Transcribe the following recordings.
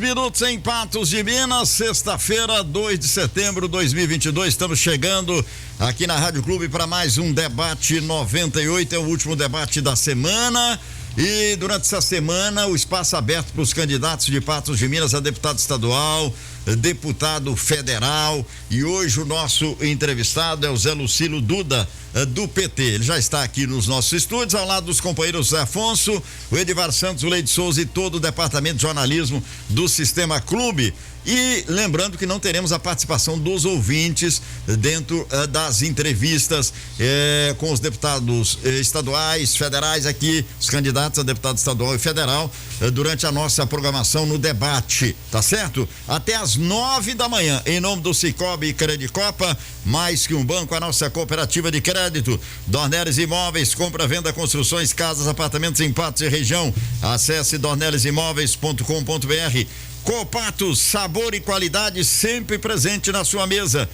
minutos em Patos de Minas, sexta-feira, 2 de setembro de 2022. Estamos chegando aqui na Rádio Clube para mais um debate 98. É o último debate da semana. E durante essa semana, o espaço aberto para os candidatos de Patos de Minas a deputado estadual, deputado federal. E hoje o nosso entrevistado é o Zé Lucílio Duda, do PT. Ele já está aqui nos nossos estúdios, ao lado dos companheiros Zé Afonso, o Edivar Santos, o Leide Souza e todo o departamento de jornalismo do Sistema Clube. E lembrando que não teremos a participação dos ouvintes dentro das entrevistas com os deputados estaduais, federais aqui, os candidatos a deputado estadual e federal, durante a nossa programação no debate, tá certo? Até às 9 da manhã, em nome do Cicobi Credicopa, mais que um banco, a nossa cooperativa de crédito, Dornelles Imóveis, compra, venda, construções, casas, apartamentos em Patos e região. Acesse dornellesimóveis.com.br. Copatos, sabor e qualidade sempre presente na sua mesa.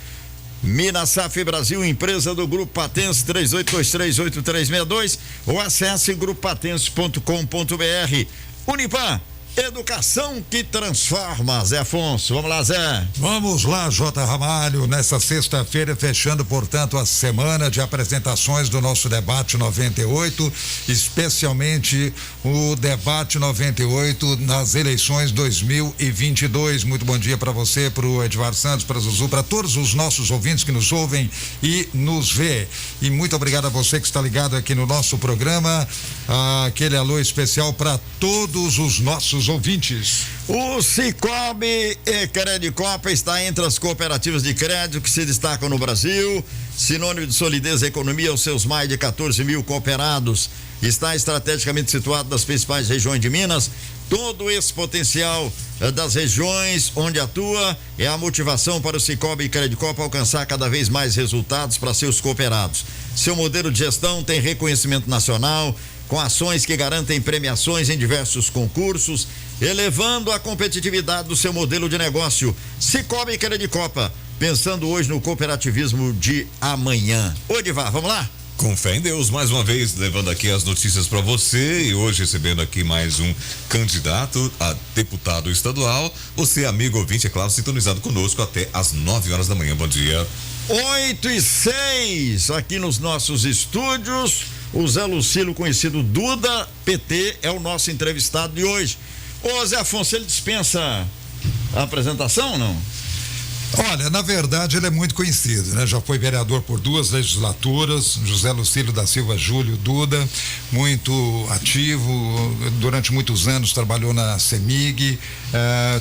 Minasaf Brasil, empresa do Grupo Patense, 38238362, ou acesse grupopatense.com.br. Unipam, educação que transforma. Zé Afonso, vamos lá, Zé. Vamos lá, J. Ramalho, nessa sexta-feira, fechando, portanto, a semana de apresentações do nosso debate 98, especialmente o debate 98 nas eleições 2022. Muito bom dia para você, para o Edivar Santos, para a Zuzu, para todos os nossos ouvintes que nos ouvem e nos vê. E muito obrigado a você que está ligado aqui no nosso programa. Aquele alô especial para todos os nossos ouvintes. O Cicobi Credicopa está entre as cooperativas de crédito que se destacam no Brasil. Sinônimo de solidez e economia aos seus mais de 14 mil cooperados. Está estrategicamente situado nas principais regiões de Minas. Todo esse potencial das regiões onde atua é a motivação para o Cicobi Credicopa alcançar cada vez mais resultados para seus cooperados. Seu modelo de gestão tem reconhecimento nacional, com ações que garantem premiações em diversos concursos, elevando a competitividade do seu modelo de negócio. Cicobi Credicopa, pensando hoje no cooperativismo de amanhã. Edivar, vamos lá? Com fé em Deus, mais uma vez, levando aqui as notícias para você e hoje recebendo aqui mais um candidato a deputado estadual. Você, amigo ouvinte, é claro, sintonizado conosco até às 9 horas da manhã. Bom dia. 8:06, aqui nos nossos estúdios. O Zé Lucílio, conhecido Duda, PT, é o nosso entrevistado de hoje. Ô Zé Afonso, ele dispensa a apresentação ou não? Olha, na verdade ele é muito conhecido, né? Já foi vereador por 2 legislaturas, José Lucílio da Silva Júlio Duda, muito ativo, durante muitos anos trabalhou na CEMIG,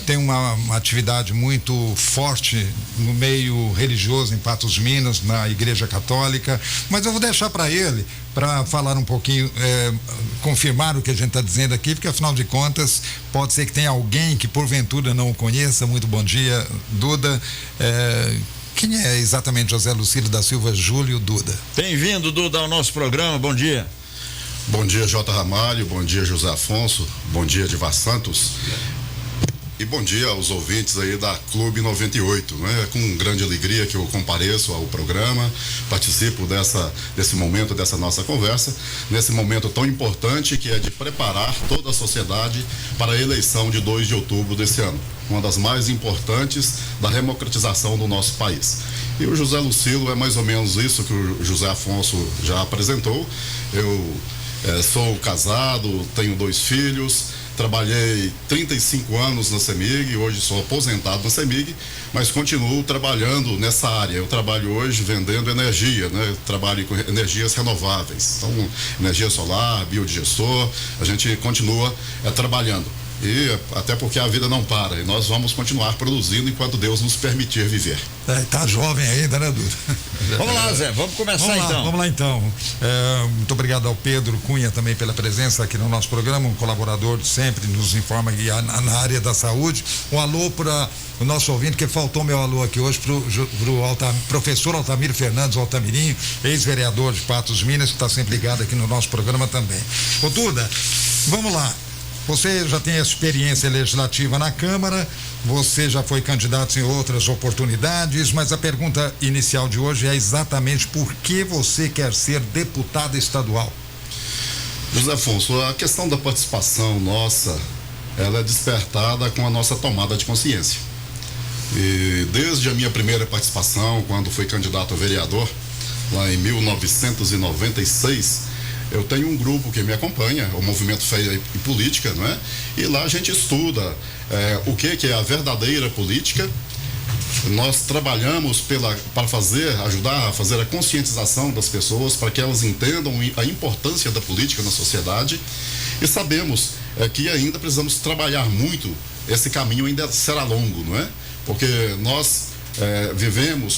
tem uma atividade muito forte no meio religioso em Patos de Minas, na Igreja Católica, mas eu vou deixar para ele, para falar um pouquinho, confirmar o que a gente está dizendo aqui, porque afinal de contas pode ser que tenha alguém que porventura não o conheça. Muito bom dia, Duda. Quem é exatamente José Lucílio da Silva Júlio Duda? Bem-vindo, Duda, ao nosso programa. Bom dia. Bom dia, J. Ramalho. Bom dia, José Afonso. Bom dia, Edivar Santos. E bom dia aos ouvintes aí da Clube 98, né? É com grande alegria que eu compareço ao programa, participo desse momento, dessa nossa conversa, nesse momento tão importante que é de preparar toda a sociedade para a eleição de 2 de outubro desse ano, uma das mais importantes da democratização do nosso país. E o José Lucílio é mais ou menos isso que o José Afonso já apresentou. Eu sou casado, tenho 2 filhos, trabalhei 35 anos na CEMIG, hoje sou aposentado na CEMIG, mas continuo trabalhando nessa área. Eu trabalho hoje vendendo energia, né? Trabalho com energias renováveis, então energia solar, biodigestor, a gente continua trabalhando. E até porque a vida não para, e nós vamos continuar produzindo enquanto Deus nos permitir viver. Tá jovem ainda, né, Duda? Vamos lá, Zé, vamos começar então. Vamos lá então. Muito obrigado ao Pedro Cunha também pela presença aqui no nosso programa, um colaborador sempre nos informa na área da saúde. Um alô para o nosso ouvinte, que faltou meu alô aqui hoje, pro professor Altamiro Fernandes Altamirinho, ex-vereador de Patos de Minas, que está sempre ligado aqui no nosso programa também. Ô Duda, vamos lá. Você já tem experiência legislativa na Câmara, você já foi candidato em outras oportunidades, mas a pergunta inicial de hoje é exatamente por que você quer ser deputado estadual? José Afonso, a questão da participação nossa ela é despertada com a nossa tomada de consciência. E desde a minha primeira participação, quando fui candidato a vereador, lá em 1996, eu tenho um grupo que me acompanha, o Movimento Fé e Política, não é? E lá a gente estuda o que é a verdadeira política. Nós trabalhamos para ajudar a fazer a conscientização das pessoas, para que elas entendam a importância da política na sociedade, e sabemos que ainda precisamos trabalhar muito. Esse caminho ainda será longo, não é? Porque nós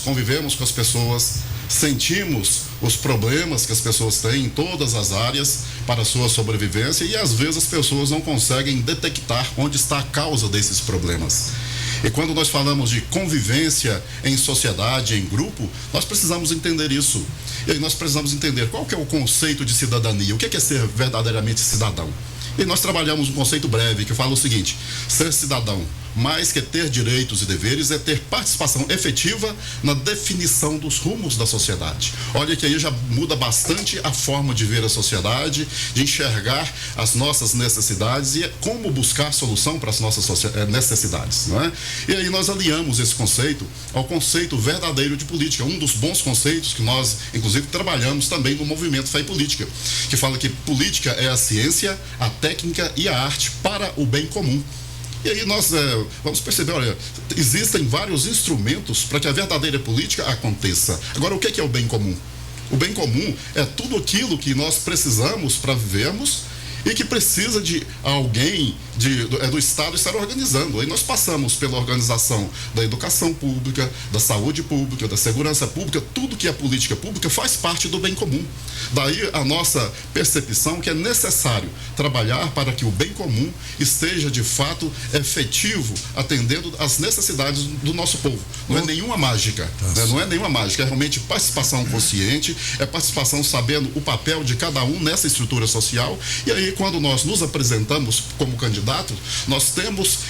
convivemos com as pessoas, sentimos os problemas que as pessoas têm em todas as áreas para a sua sobrevivência, e às vezes as pessoas não conseguem detectar onde está a causa desses problemas. E quando nós falamos de convivência em sociedade, em grupo, nós precisamos entender isso. E aí nós precisamos entender qual que é o conceito de cidadania, o que é ser verdadeiramente cidadão. E nós trabalhamos um conceito breve que fala o seguinte: ser cidadão, mais que ter direitos e deveres, é ter participação efetiva na definição dos rumos da sociedade. Olha que aí já muda bastante a forma de ver a sociedade, de enxergar as nossas necessidades e como buscar solução para as nossas necessidades, não é? E aí nós aliamos esse conceito ao conceito verdadeiro de política, um dos bons conceitos que nós, inclusive, trabalhamos também no Movimento Fé e Política, que fala que política é a ciência, a técnica e a arte para o bem comum. E aí nós vamos perceber, olha, existem vários instrumentos para que a verdadeira política aconteça. Agora, o que é o bem comum? O bem comum é tudo aquilo que nós precisamos para vivermos e que precisa de alguém do Estado estar organizando. Aí nós passamos pela organização da educação pública, da saúde pública, da segurança pública. Tudo que é política pública faz parte do bem comum. Daí a nossa percepção que é necessário trabalhar para que o bem comum esteja de fato efetivo, atendendo às necessidades do nosso povo. Não é nenhuma mágica, né? Não é nenhuma mágica, é realmente participação consciente, é participação sabendo o papel de cada um nessa estrutura social. E aí, quando nós nos apresentamos como candidatos,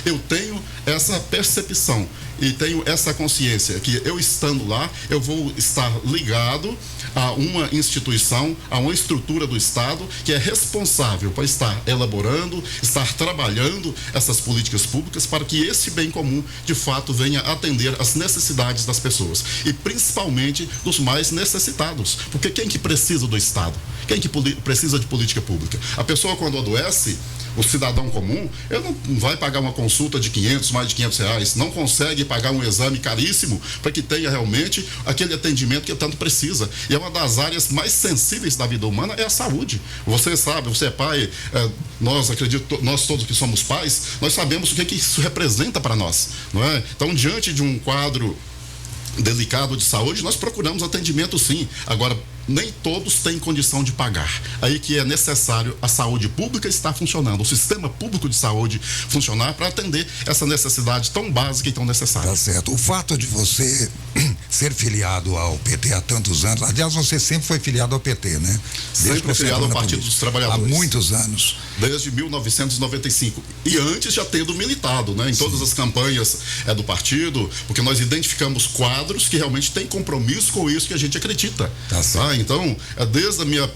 eu tenho essa percepção e tenho essa consciência que eu estando lá, eu vou estar ligado a uma instituição, a uma estrutura do Estado que é responsável para estar elaborando, estar trabalhando essas políticas públicas para que esse bem comum, de fato, venha atender às necessidades das pessoas e principalmente dos mais necessitados. Porque quem que precisa do Estado? Quem que precisa de política pública? A pessoa, quando adoece, o cidadão comum, ele não vai pagar uma consulta de mais de 500 reais, não consegue pagar um exame caríssimo para que tenha realmente aquele atendimento que tanto precisa. E é uma das áreas mais sensíveis da vida humana, é a saúde. Você sabe, você é pai, nós todos que somos pais, nós sabemos o que isso representa para nós, não é? Então, diante de um quadro delicado de saúde, nós procuramos atendimento, sim. Agora, nem todos têm condição de pagar. Aí que é necessário a saúde pública estar funcionando, o sistema público de saúde funcionar para atender essa necessidade tão básica e tão necessária. Tá certo. O fato de você ser filiado ao PT há tantos anos, aliás, você sempre foi filiado ao PT, né? Sempre filiado ao Partido dos Trabalhadores. Há muitos anos. Desde 1995. E antes já tendo militado, né? Em todas as campanhas do partido, porque nós identificamos quadros que realmente têm compromisso com isso que a gente acredita. Tá certo. Então, desde a minha...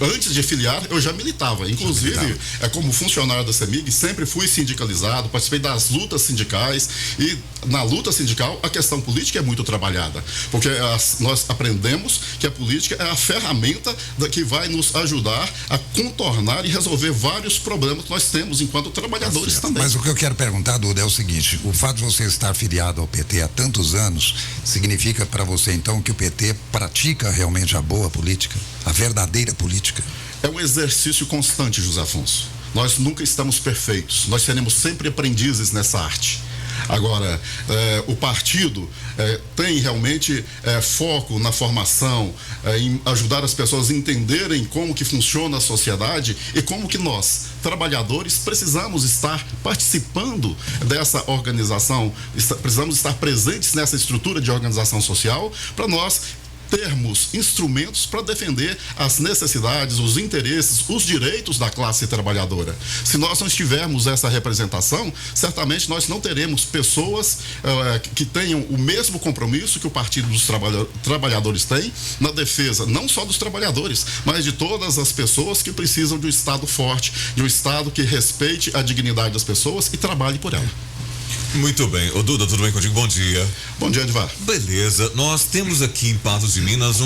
Antes de filiar, eu já militava. Inclusive, como funcionário da CEMIG, sempre fui sindicalizado, participei das lutas sindicais. E na luta sindical, a questão política é muito trabalhada. Porque nós aprendemos que a política é a ferramenta que vai nos ajudar a contornar e resolver vários problemas que nós temos enquanto trabalhadores também. Mas o que eu quero perguntar, Duda, é o seguinte: o fato de você estar filiado ao PT há tantos anos, significa para você, então, que o PT pratica realmente a boa política? A verdadeira política? É um exercício constante, José Afonso. Nós nunca estamos perfeitos. Nós seremos sempre aprendizes nessa arte. Agora, o partido tem realmente foco na formação, em ajudar as pessoas a entenderem como que funciona a sociedade e como que nós, trabalhadores, precisamos estar participando dessa organização, precisamos estar presentes nessa estrutura de organização social para nós termos instrumentos para defender as necessidades, os interesses, os direitos da classe trabalhadora. Se nós não tivermos essa representação, certamente nós não teremos pessoas que tenham o mesmo compromisso que o Partido dos Trabalhadores tem na defesa não só dos trabalhadores, mas de todas as pessoas que precisam de um Estado forte, de um Estado que respeite a dignidade das pessoas e trabalhe por ela. Muito bem. Ô Duda, tudo bem contigo? Bom dia. Bom dia, Edvar. Beleza. Nós temos aqui em Patos de Minas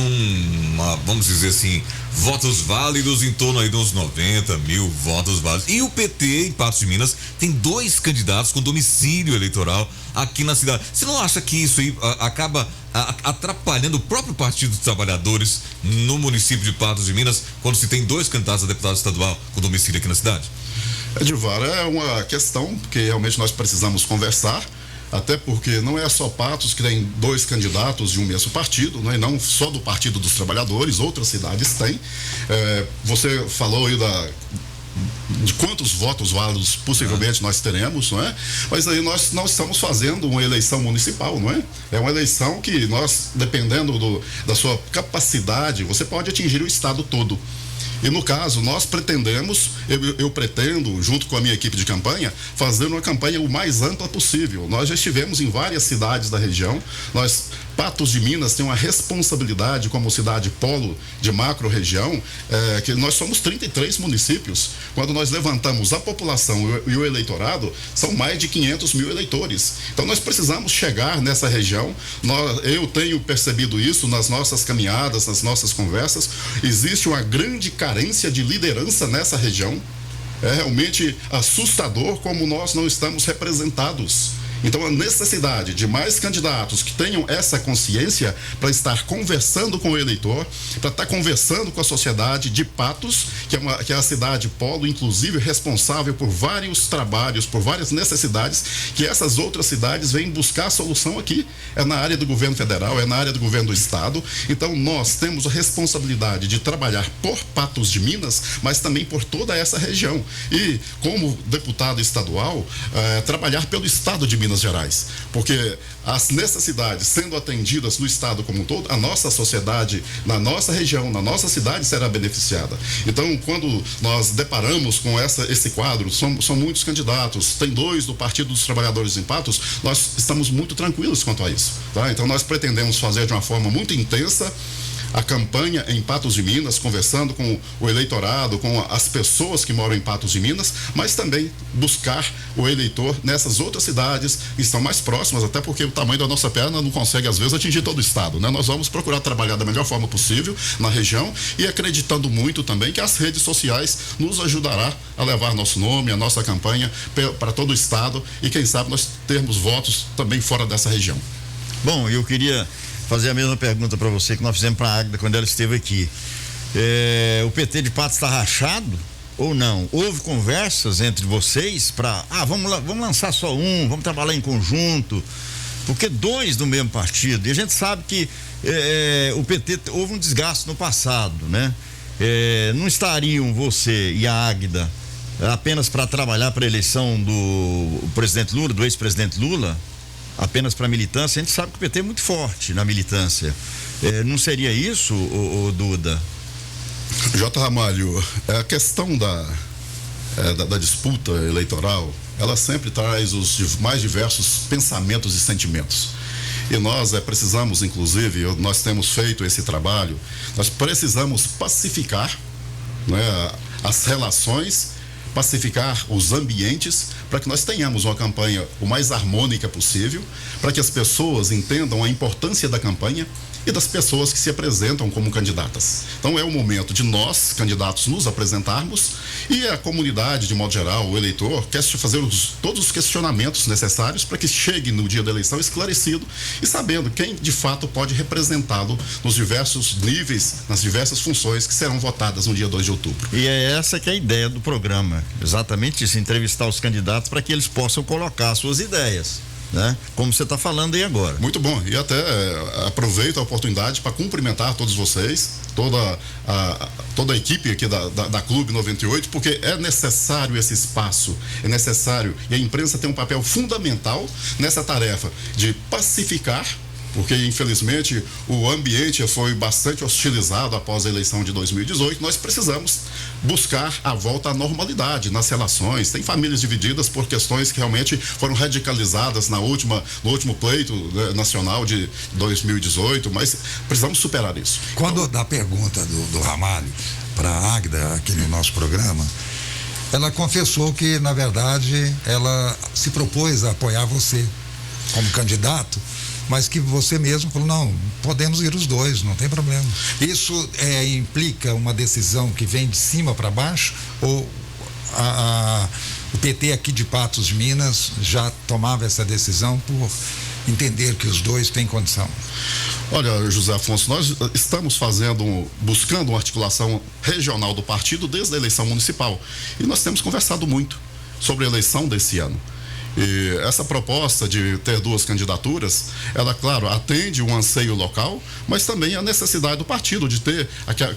vamos dizer assim, votos válidos em torno aí de uns 90 mil votos válidos. E o PT em Patos de Minas tem 2 candidatos com domicílio eleitoral aqui na cidade. Você não acha que isso aí acaba atrapalhando o próprio Partido dos Trabalhadores no município de Patos de Minas, quando se tem 2 candidatos a deputado estadual com domicílio aqui na cidade? Edvar, é uma questão que realmente nós precisamos conversar, até porque não é só Patos que tem 2 candidatos de um mesmo partido, né? Não só do Partido dos Trabalhadores, outras cidades têm. Você falou aí de quantos votos válidos possivelmente nós teremos, não é? Mas aí nós não estamos fazendo uma eleição municipal, não é? É uma eleição que nós, dependendo da sua capacidade, você pode atingir o estado todo. E no caso, nós pretendemos, eu pretendo, junto com a minha equipe de campanha, fazer uma campanha o mais ampla possível. Nós já estivemos em várias cidades da região. Patos de Minas tem uma responsabilidade como cidade polo de macro região, que nós somos 33 municípios. Quando nós levantamos a população e o eleitorado, são mais de 500 mil eleitores. Então nós precisamos chegar nessa região. Eu tenho percebido isso nas nossas caminhadas, nas nossas conversas. Existe uma grande carência de liderança nessa região. É realmente assustador como nós não estamos representados. Então, a necessidade de mais candidatos que tenham essa consciência para estar conversando com o eleitor, para estar conversando com a sociedade de Patos, que é a cidade polo, inclusive responsável por vários trabalhos, por várias necessidades, que essas outras cidades vêm buscar a solução aqui. É na área do governo federal, é na área do governo do estado. Então, nós temos a responsabilidade de trabalhar por Patos de Minas, mas também por toda essa região. E, como deputado estadual, trabalhar pelo estado de Minas Gerais, porque as necessidades sendo atendidas no estado como um todo, a nossa sociedade, na nossa região, na nossa cidade será beneficiada. Então, quando nós deparamos com esse quadro, são muitos candidatos, tem 2 do Partido dos Trabalhadores em Patos, nós estamos muito tranquilos quanto a isso, tá? Então, nós pretendemos fazer de uma forma muito intensa a campanha em Patos de Minas, conversando com o eleitorado, com as pessoas que moram em Patos de Minas, mas também buscar o eleitor nessas outras cidades que estão mais próximas, até porque o tamanho da nossa perna não consegue, às vezes, atingir todo o estado, né? Nós vamos procurar trabalhar da melhor forma possível na região e acreditando muito também que as redes sociais nos ajudará a levar nosso nome, a nossa campanha para todo o estado e, quem sabe, nós termos votos também fora dessa região. Bom, eu queria fazer a mesma pergunta para você que nós fizemos para a Águida quando ela esteve aqui. O PT de Patos está rachado ou não? Houve conversas entre vocês para, vamos lançar só um, vamos trabalhar em conjunto, porque 2 do mesmo partido, e a gente sabe que o PT houve um desgaste no passado, né? Não estariam você e a Águida apenas para trabalhar para a eleição do presidente Lula, do ex-presidente Lula? Apenas para militância? A gente sabe que o PT é muito forte na militância. Não seria isso, o Duda? J. Ramalho, a questão da disputa eleitoral, ela sempre traz os mais diversos pensamentos e sentimentos. E nós precisamos, inclusive, nós temos feito esse trabalho, nós precisamos pacificar, né, as relações, pacificar os ambientes para que nós tenhamos uma campanha o mais harmônica possível, para que as pessoas entendam a importância da campanha e das pessoas que se apresentam como candidatas. Então é o momento de nós, candidatos, nos apresentarmos e a comunidade, de modo geral, o eleitor, quer fazer todos os questionamentos necessários para que chegue no dia da eleição esclarecido e sabendo quem de fato pode representá-lo nos diversos níveis, nas diversas funções que serão votadas no dia 2 de outubro. E é essa que é a ideia do programa, exatamente isso, entrevistar os candidatos para que eles possam colocar suas ideias, né? Como você está falando aí agora. Muito bom, e até aproveito a oportunidade para cumprimentar todos vocês, toda a equipe aqui da Clube 98, porque é necessário esse espaço, é necessário, e a imprensa tem um papel fundamental nessa tarefa de pacificar porque infelizmente o ambiente foi bastante hostilizado após a eleição de 2018. Nós precisamos buscar a volta à normalidade nas relações. Tem famílias divididas por questões que realmente foram radicalizadas no último pleito, né, nacional de 2018, mas precisamos superar isso. Quando da pergunta do Ramalho para a Águida aqui no nosso programa, ela confessou que, na verdade, ela se propôs a apoiar você como candidato, mas que você mesmo falou, não, podemos ir os dois, não tem problema. Isso implica uma decisão que vem de cima para baixo, ou o PT aqui de Patos de Minas já tomava essa decisão por entender que os dois têm condição? Olha, José Afonso, nós estamos buscando uma articulação regional do partido desde a eleição municipal, e nós temos conversado muito sobre a eleição desse ano. E essa proposta de ter duas candidaturas, ela, claro, atende um anseio local, mas também a necessidade do partido de ter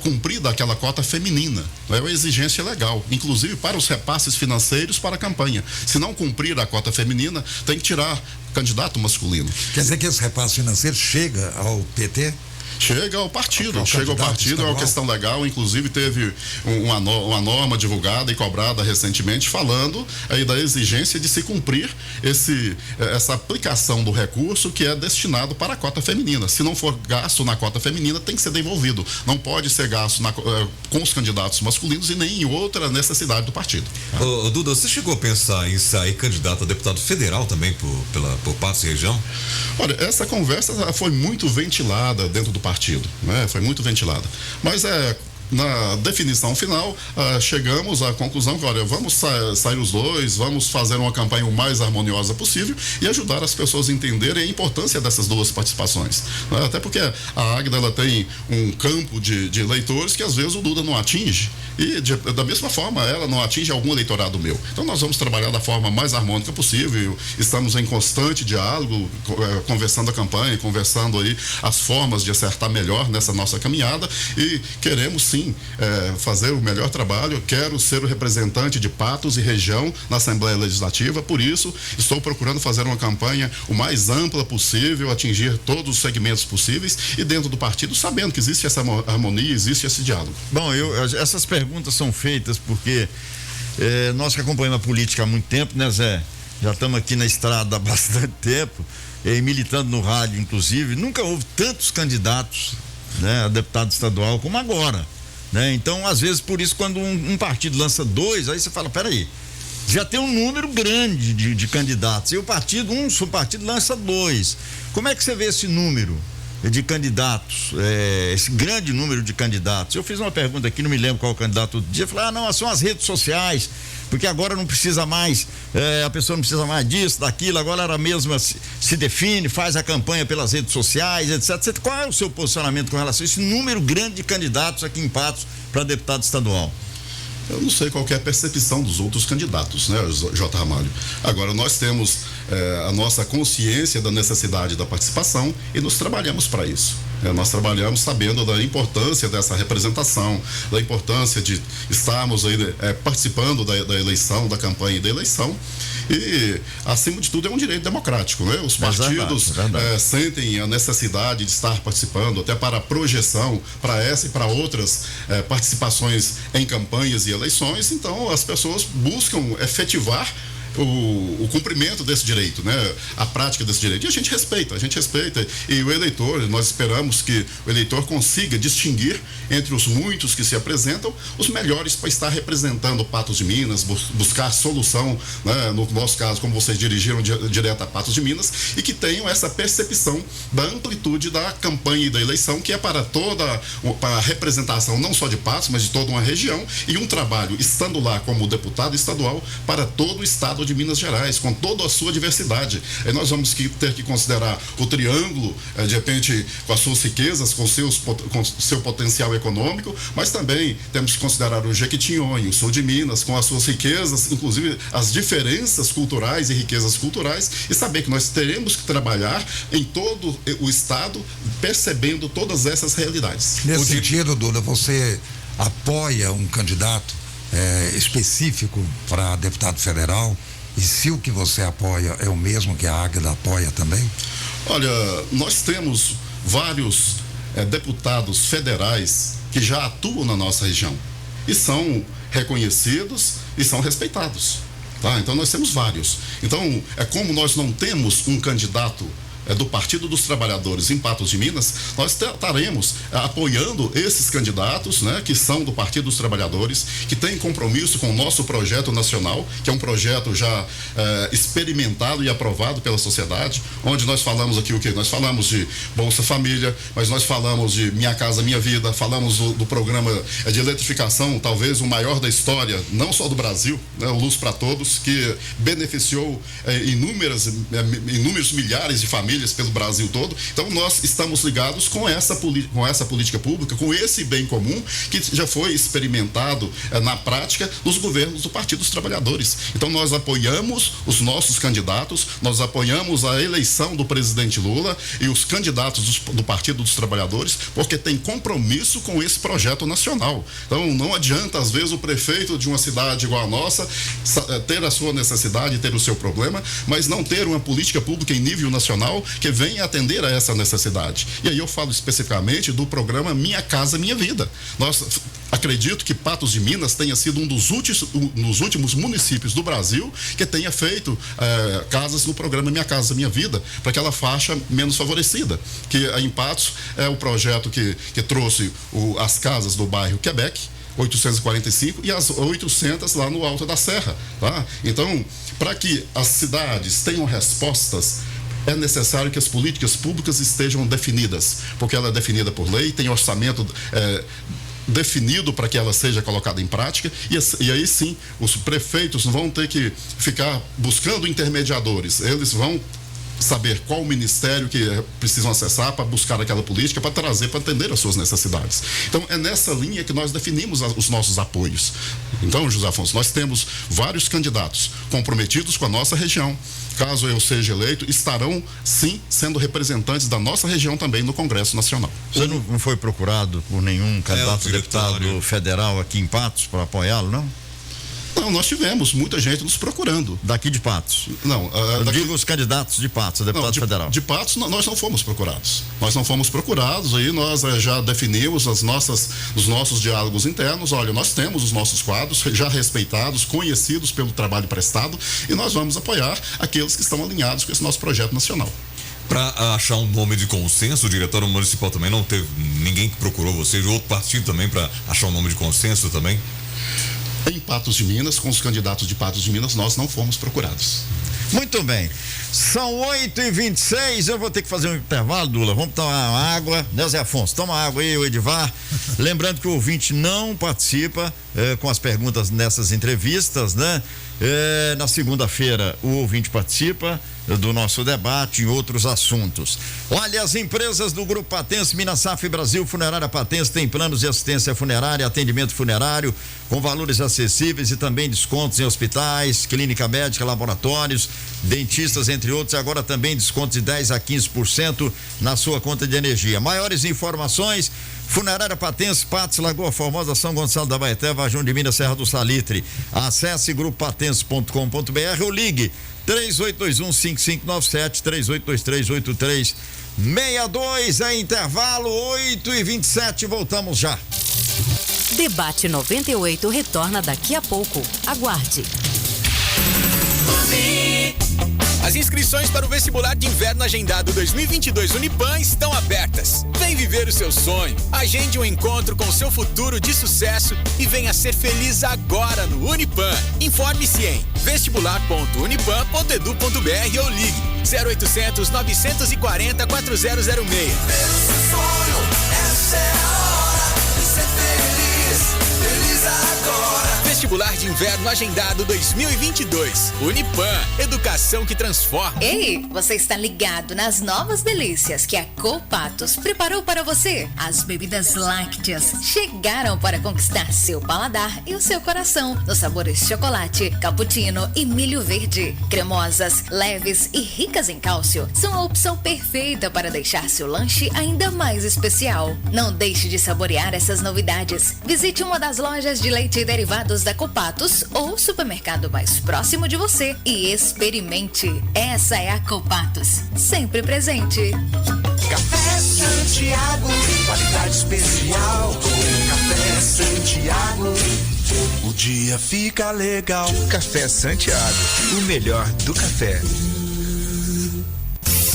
cumprida aquela cota feminina. É uma exigência legal, inclusive para os repasses financeiros para a campanha. Se não cumprir a cota feminina, tem que tirar candidato masculino. Quer dizer que esse repasse financeiro chega ao PT? Chega ao partido, é uma questão legal. Inclusive teve uma norma divulgada e cobrada recentemente falando aí da exigência de se cumprir essa aplicação do recurso que é destinado para a cota feminina. Se não for gasto na cota feminina, tem que ser devolvido. Não pode ser gasto com os candidatos masculinos e nem em outra necessidade do partido. Ô, Duda, você chegou a pensar em sair candidato a deputado federal também por Patos e região? Olha, essa conversa foi muito ventilada dentro do partido, né? Foi muito ventilada. Mas na definição final, chegamos à conclusão que, olha, vamos sair os dois, vamos fazer uma campanha o mais harmoniosa possível e ajudar as pessoas a entenderem a importância dessas duas participações, né? Até porque a Águida, ela tem um campo de eleitores que às vezes o Duda não atinge, e da mesma forma ela não atinge algum eleitorado meu. Então nós vamos trabalhar da forma mais harmônica possível. Estamos em constante diálogo, conversando a campanha, conversando aí as formas de acertar melhor nessa nossa caminhada, e queremos sim fazer o melhor trabalho. Eu quero ser o representante de Patos e região na Assembleia Legislativa, por isso estou procurando fazer uma campanha o mais ampla possível, atingir todos os segmentos possíveis e dentro do partido, sabendo que existe essa harmonia, existe esse diálogo. Bom, essas perguntas são feitas porque nós que acompanhamos a política há muito tempo, né, Zé? Já estamos aqui na estrada há bastante tempo, militando no rádio, inclusive, nunca houve tantos candidatos, né, a deputado estadual como agora. Né? Então, às vezes, por isso, quando um partido lança dois, aí você fala, peraí, já tem um número grande de candidatos, e o partido lança dois. Como é que você vê esse número de candidatos, esse grande número de candidatos? Eu fiz uma pergunta aqui, não me lembro qual candidato outro dia, falei, não, são as redes sociais, porque agora não precisa mais, a pessoa não precisa mais disso, daquilo, agora ela mesma se define, faz a campanha pelas redes sociais, etc. Qual é o seu posicionamento com relação a esse número grande de candidatos aqui em Patos para deputado estadual? Eu não sei qual que é a percepção dos outros candidatos, né, J. Ramalho? Agora, nós temos a nossa consciência da necessidade da participação e nos trabalhamos para isso. Nós trabalhamos sabendo da importância dessa representação, da importância de estarmos aí participando da eleição, da campanha e da eleição. E, acima de tudo, é um direito democrático, né? Os partidos sentem a necessidade de estar participando, até para a projeção, para essa e para outras participações em campanhas e eleições. Então, as pessoas buscam efetivar o cumprimento desse direito, né? A prática desse direito. E a gente respeita. E o eleitor, nós esperamos que o eleitor consiga distinguir entre os muitos que se apresentam, os melhores para estar representando Patos de Minas, buscar solução, né? No nosso caso, como vocês dirigiram direto a Patos de Minas, e que tenham essa percepção da amplitude da campanha e da eleição, que é para a representação não só de Patos, mas de toda uma região, e um trabalho, estando lá como deputado estadual, para todo o estado de Minas Gerais, com toda a sua diversidade. Aí nós vamos ter que considerar o triângulo, de repente, com as suas riquezas, com seu potencial econômico, mas também temos que considerar o Jequitinhonha, o sul de Minas, com as suas riquezas, inclusive as diferenças culturais e riquezas culturais, e saber que nós teremos que trabalhar em todo o estado, percebendo todas essas realidades. Nesse sentido, Duda, você apoia um candidato específico para deputado federal? E se o que você apoia é o mesmo que a Águida apoia também? Olha, nós temos vários deputados federais que já atuam na nossa região e são reconhecidos e são respeitados. Tá? Então nós temos vários. Então, como nós não temos um candidato do Partido dos Trabalhadores em Patos de Minas, nós estaremos apoiando esses candidatos, né, que são do Partido dos Trabalhadores, que têm compromisso com o nosso projeto nacional, que é um projeto já experimentado e aprovado pela sociedade, onde nós falamos aqui o quê? Nós falamos de Bolsa Família, mas nós falamos de Minha Casa Minha Vida, falamos do programa de eletrificação, talvez o maior da história, não só do Brasil, né, o Luz para Todos, que beneficiou inúmeros milhares de famílias pelo Brasil todo. Então nós estamos ligados com essa política pública, com esse bem comum que já foi experimentado na prática nos governos do Partido dos Trabalhadores. Então nós apoiamos os nossos candidatos, nós apoiamos a eleição do presidente Lula e os candidatos do Partido dos Trabalhadores, porque tem compromisso com esse projeto nacional. Então não adianta às vezes o prefeito de uma cidade igual a nossa ter a sua necessidade, ter o seu problema, mas não ter uma política pública em nível nacional que venha atender a essa necessidade. E aí eu falo especificamente do programa Minha Casa Minha Vida. Acredito que Patos de Minas tenha sido um dos últimos municípios do Brasil que tenha feito casas no programa Minha Casa Minha Vida, para aquela faixa menos favorecida, que em Patos é o projeto que trouxe as casas do bairro Quebec, 845, e as 800 lá no Alto da Serra. Tá? Então, para que as cidades tenham respostas, é necessário que as políticas públicas estejam definidas, porque ela é definida por lei, tem orçamento definido para que ela seja colocada em prática, e aí sim, os prefeitos não vão ter que ficar buscando intermediadores, eles vão saber qual o ministério que precisam acessar para buscar aquela política, para trazer, para atender às suas necessidades. Então, é nessa linha que nós definimos os nossos apoios. Então, José Afonso, nós temos vários candidatos comprometidos com a nossa região. Caso eu seja eleito, estarão, sim, sendo representantes da nossa região também no Congresso Nacional. Você não foi procurado por nenhum candidato a deputado federal aqui em Patos para apoiá-lo, não? Não, nós tivemos muita gente nos procurando. Daqui de Patos? Não. Digo os candidatos de Patos, deputado federal. De Patos, nós não fomos procurados. Nós não fomos procurados, aí nós já definimos os nossos diálogos internos. Olha, nós temos os nossos quadros já respeitados, conhecidos pelo trabalho prestado, e nós vamos apoiar aqueles que estão alinhados com esse nosso projeto nacional. Para achar um nome de consenso, o diretório municipal também não teve ninguém que procurou vocês, outro partido também para achar um nome de consenso também? Em Patos de Minas, com os candidatos de Patos de Minas, nós não fomos procurados. Muito bem. São 8h26, eu vou ter que fazer um intervalo, Dula. Vamos tomar água, né, Zé Afonso? Toma água aí, o Edivar. Lembrando que o ouvinte não participa com as perguntas nessas entrevistas, né? Na segunda-feira o ouvinte participa do nosso debate em outros assuntos. Olha, as empresas do Grupo Patense, Minasaf Brasil, Funerária Patense tem planos de assistência funerária, atendimento funerário com valores acessíveis e também descontos em hospitais, clínica médica, laboratórios, dentistas, entre outros, e agora também descontos de 10% a 15% na sua conta de energia. Maiores informações: Funerária Patense, Patos, Lagoa Formosa, São Gonçalo da Baeté, Varjão de Minas, Serra do Salitre. Acesse grupopatense.com.br ou ligue 3821-5597, 3823-8362. É intervalo, 8h27, voltamos já. Debate 98 retorna daqui a pouco. Aguarde. As inscrições para o vestibular de inverno agendado 2022 Unipan estão abertas. Vem viver o seu sonho. Agende um encontro com o seu futuro de sucesso e venha ser feliz agora no Unipan. Informe-se em vestibular.unipan.edu.br ou ligue 0800 940 4006. Sonho, essa é a hora de ser feliz, feliz agora. Vestibular de inverno agendado 2022. Unipan, educação que transforma. Ei, você está ligado nas novas delícias que a Copatos preparou para você. As bebidas lácteas chegaram para conquistar seu paladar e o seu coração. Nos sabores chocolate, cappuccino e milho verde. Cremosas, leves e ricas em cálcio. São a opção perfeita para deixar seu lanche ainda mais especial. Não deixe de saborear essas novidades. Visite uma das lojas de leite e derivados da da Copatos ou supermercado mais próximo de você e experimente. Essa é a Copatos, sempre presente. Café Santiago, qualidade especial. Café Santiago, o dia fica legal. Café Santiago, o melhor do café.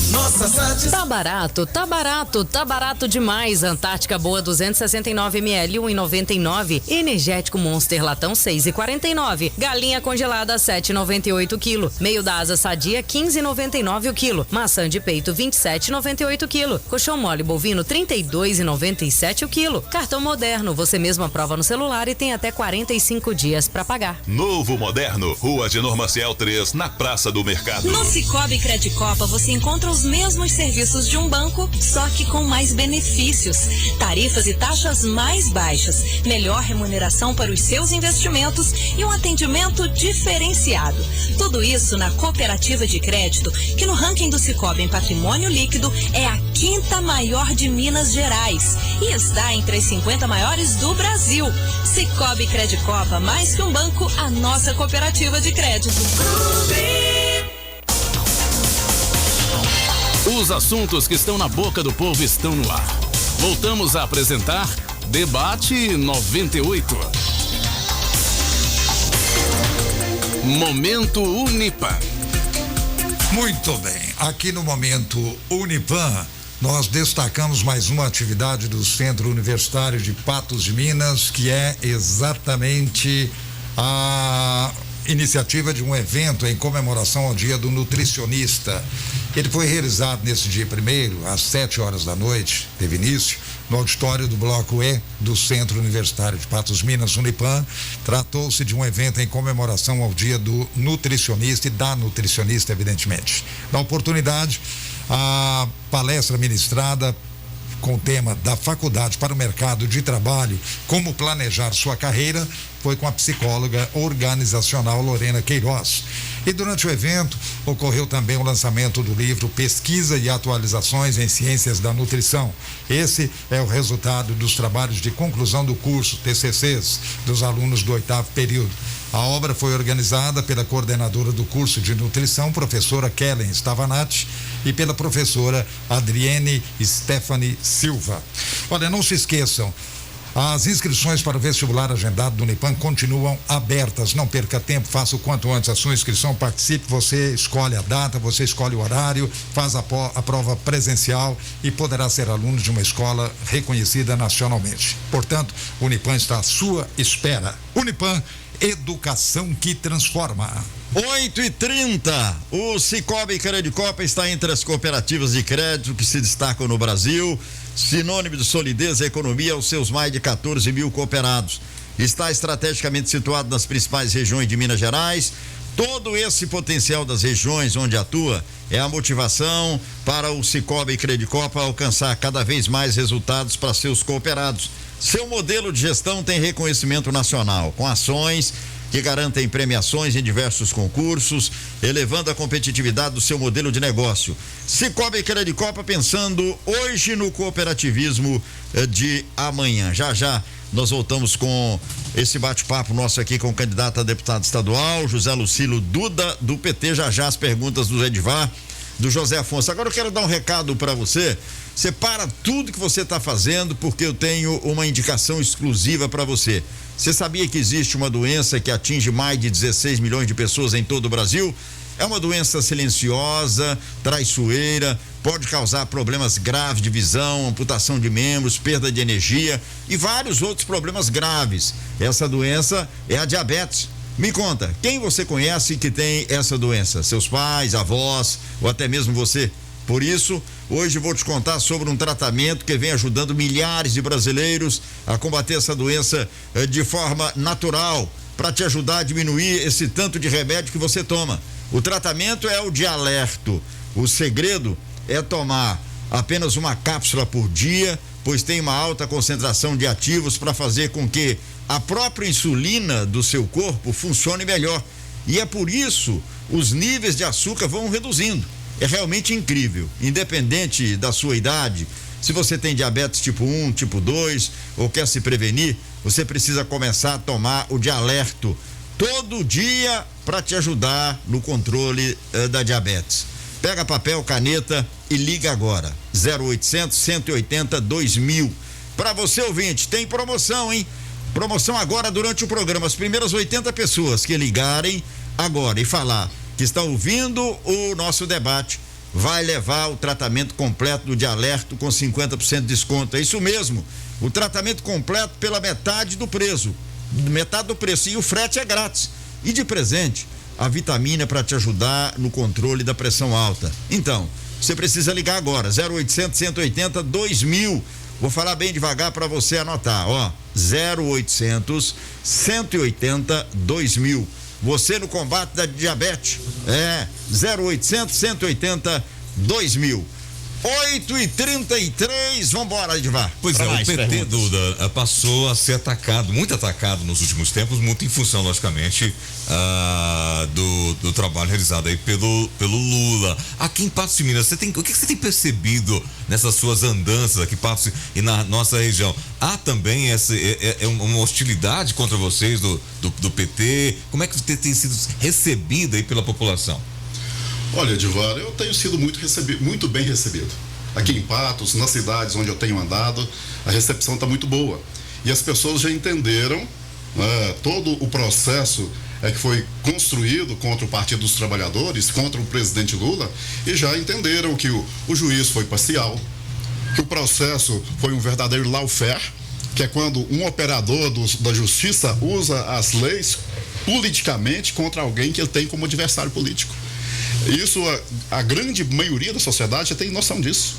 Nossa Santos. Tá barato demais. Antártica Boa 269 ml, 1,99. Energético Monster Latão 6,49. Galinha congelada 7,98 kg. Meio da asa sadia 15,99 o quilo. Maçã de peito 27,98 kg. Colchão mole bovino 32,97 o quilo. Cartão Moderno, você mesmo aprova no celular e tem até 45 dias para pagar. Novo Moderno, Rua Genor Maciel 3, na Praça do Mercado. No Cicobi Credicopa você encontra os mesmos serviços de um banco, só que com mais benefícios, tarifas e taxas mais baixas, melhor remuneração para os seus investimentos e um atendimento diferenciado. Tudo isso na cooperativa de crédito, que no ranking do Cicobi em patrimônio líquido é a 5ª maior de Minas Gerais e está entre as 50 maiores do Brasil. Cicobi Credicopa, mais que um banco, a nossa cooperativa de crédito. Os assuntos que estão na boca do povo estão no ar. Voltamos a apresentar Debate 98. Momento Unipan. Muito bem, aqui no Momento Unipan, nós destacamos mais uma atividade do Centro Universitário de Patos de Minas, que é exatamente a iniciativa de um evento em comemoração ao Dia do Nutricionista. Ele foi realizado nesse dia 1º, às 7 horas da noite, teve início, no auditório do Bloco E do Centro Universitário de Patos de Minas, Unipan. Tratou-se de um evento em comemoração ao Dia do Nutricionista e da nutricionista, evidentemente. Na oportunidade, a palestra ministrada com o tema da Faculdade para o Mercado de Trabalho, como planejar sua carreira, foi com a psicóloga organizacional Lorena Queiroz. E durante o evento ocorreu também o lançamento do livro Pesquisa e Atualizações em Ciências da Nutrição. Esse é o resultado dos trabalhos de conclusão do curso, TCCs, dos alunos do 8º período. A obra foi organizada pela coordenadora do curso de nutrição, professora Kellen Stavanati, e pela professora Adriene Stephanie Silva. Olha, não se esqueçam, as inscrições para o vestibular agendado do Unipan continuam abertas. Não perca tempo, faça o quanto antes a sua inscrição, participe, você escolhe a data, você escolhe o horário, faz a prova presencial e poderá ser aluno de uma escola reconhecida nacionalmente. Portanto, o Unipan está à sua espera. Unipan, educação que transforma. 8h30, o Cicobi Credicopa está entre as cooperativas de crédito que se destacam no Brasil, sinônimo de solidez e economia aos seus mais de 14 mil cooperados. Está estrategicamente situado nas principais regiões de Minas Gerais. Todo esse potencial das regiões onde atua é a motivação para o Cicobi Credicopa alcançar cada vez mais resultados para seus cooperados. Seu modelo de gestão tem reconhecimento nacional, com ações que garantem premiações em diversos concursos, elevando a competitividade do seu modelo de negócio. Cicobi Credicopa, pensando hoje no cooperativismo de amanhã. Já nós voltamos com esse bate-papo nosso aqui com o candidato a deputado estadual, José Lucílio Duda, do PT. Já as perguntas do Edivar, do José Afonso. Agora eu quero dar um recado para você. Separa tudo que você está fazendo, porque eu tenho uma indicação exclusiva para você. Você sabia que existe uma doença que atinge mais de 16 milhões de pessoas em todo o Brasil? É uma doença silenciosa, traiçoeira, pode causar problemas graves de visão, amputação de membros, perda de energia e vários outros problemas graves. Essa doença é a diabetes. Me conta, quem você conhece que tem essa doença? Seus pais, avós ou até mesmo você? Por isso, hoje vou te contar sobre um tratamento que vem ajudando milhares de brasileiros a combater essa doença de forma natural, para te ajudar a diminuir esse tanto de remédio que você toma. O tratamento é o Dialerto. O segredo é tomar apenas uma cápsula por dia, pois tem uma alta concentração de ativos para fazer com que a própria insulina do seu corpo funcione melhor. E é por isso os níveis de açúcar vão reduzindo. É realmente incrível. Independente da sua idade, Se você tem diabetes tipo 1, tipo 2 ou quer se prevenir, você precisa começar a tomar o Dialerto todo dia para te ajudar no controle da diabetes. Pega papel, caneta e liga agora. 0800 180 2000. Para você, ouvinte, tem promoção, hein? Promoção agora durante o programa. As primeiras 80 pessoas que ligarem agora e falar que estão ouvindo o nosso debate vai levar o tratamento completo do Dialerto com 50% de desconto. É isso mesmo. O tratamento completo pela metade do preço. E o frete é grátis. E de presente, a vitamina para te ajudar no controle da pressão alta. Então, você precisa ligar agora. 0800 180 2000. Vou falar bem devagar para você anotar, ó. 0800 180 2000. Você no combate da diabetes. 0800 180 2000. 8h33, vambora, Edivar. Pois é, o PT, Duda, passou a ser atacado, muito atacado nos últimos tempos, muito em função, logicamente, do trabalho realizado aí pelo Lula. Aqui em Patos de Minas, o que você tem percebido nessas suas andanças aqui, Patos e na nossa região? Há também uma hostilidade contra vocês do PT? Como é que você tem sido recebida aí pela população? Olha, Edivar, eu tenho sido muito bem recebido. Aqui em Patos, nas cidades onde eu tenho andado, a recepção está muito boa. E as pessoas já entenderam todo o processo que foi construído contra o Partido dos Trabalhadores, contra o presidente Lula, e já entenderam que o juiz foi parcial, que o processo foi um verdadeiro lawfare, que é quando um operador da justiça usa as leis politicamente contra alguém que ele tem como adversário político. Isso, a grande maioria da sociedade já tem noção disso.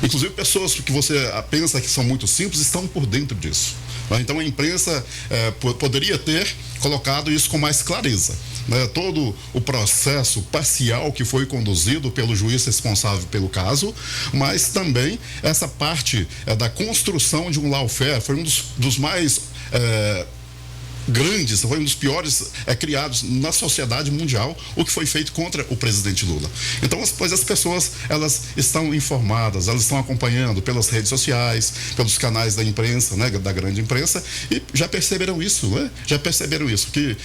Inclusive, pessoas que você pensa que são muito simples estão por dentro disso. Então, a imprensa poderia ter colocado isso com mais clareza. Todo o processo parcial que foi conduzido pelo juiz responsável pelo caso, mas também essa parte da construção de um lawfare foi um dos mais grandes, foi um dos piores criados na sociedade mundial, o que foi feito contra o presidente Lula. Então, as pessoas, elas estão informadas, elas estão acompanhando pelas redes sociais, pelos canais da imprensa, da grande imprensa, e já perceberam isso, que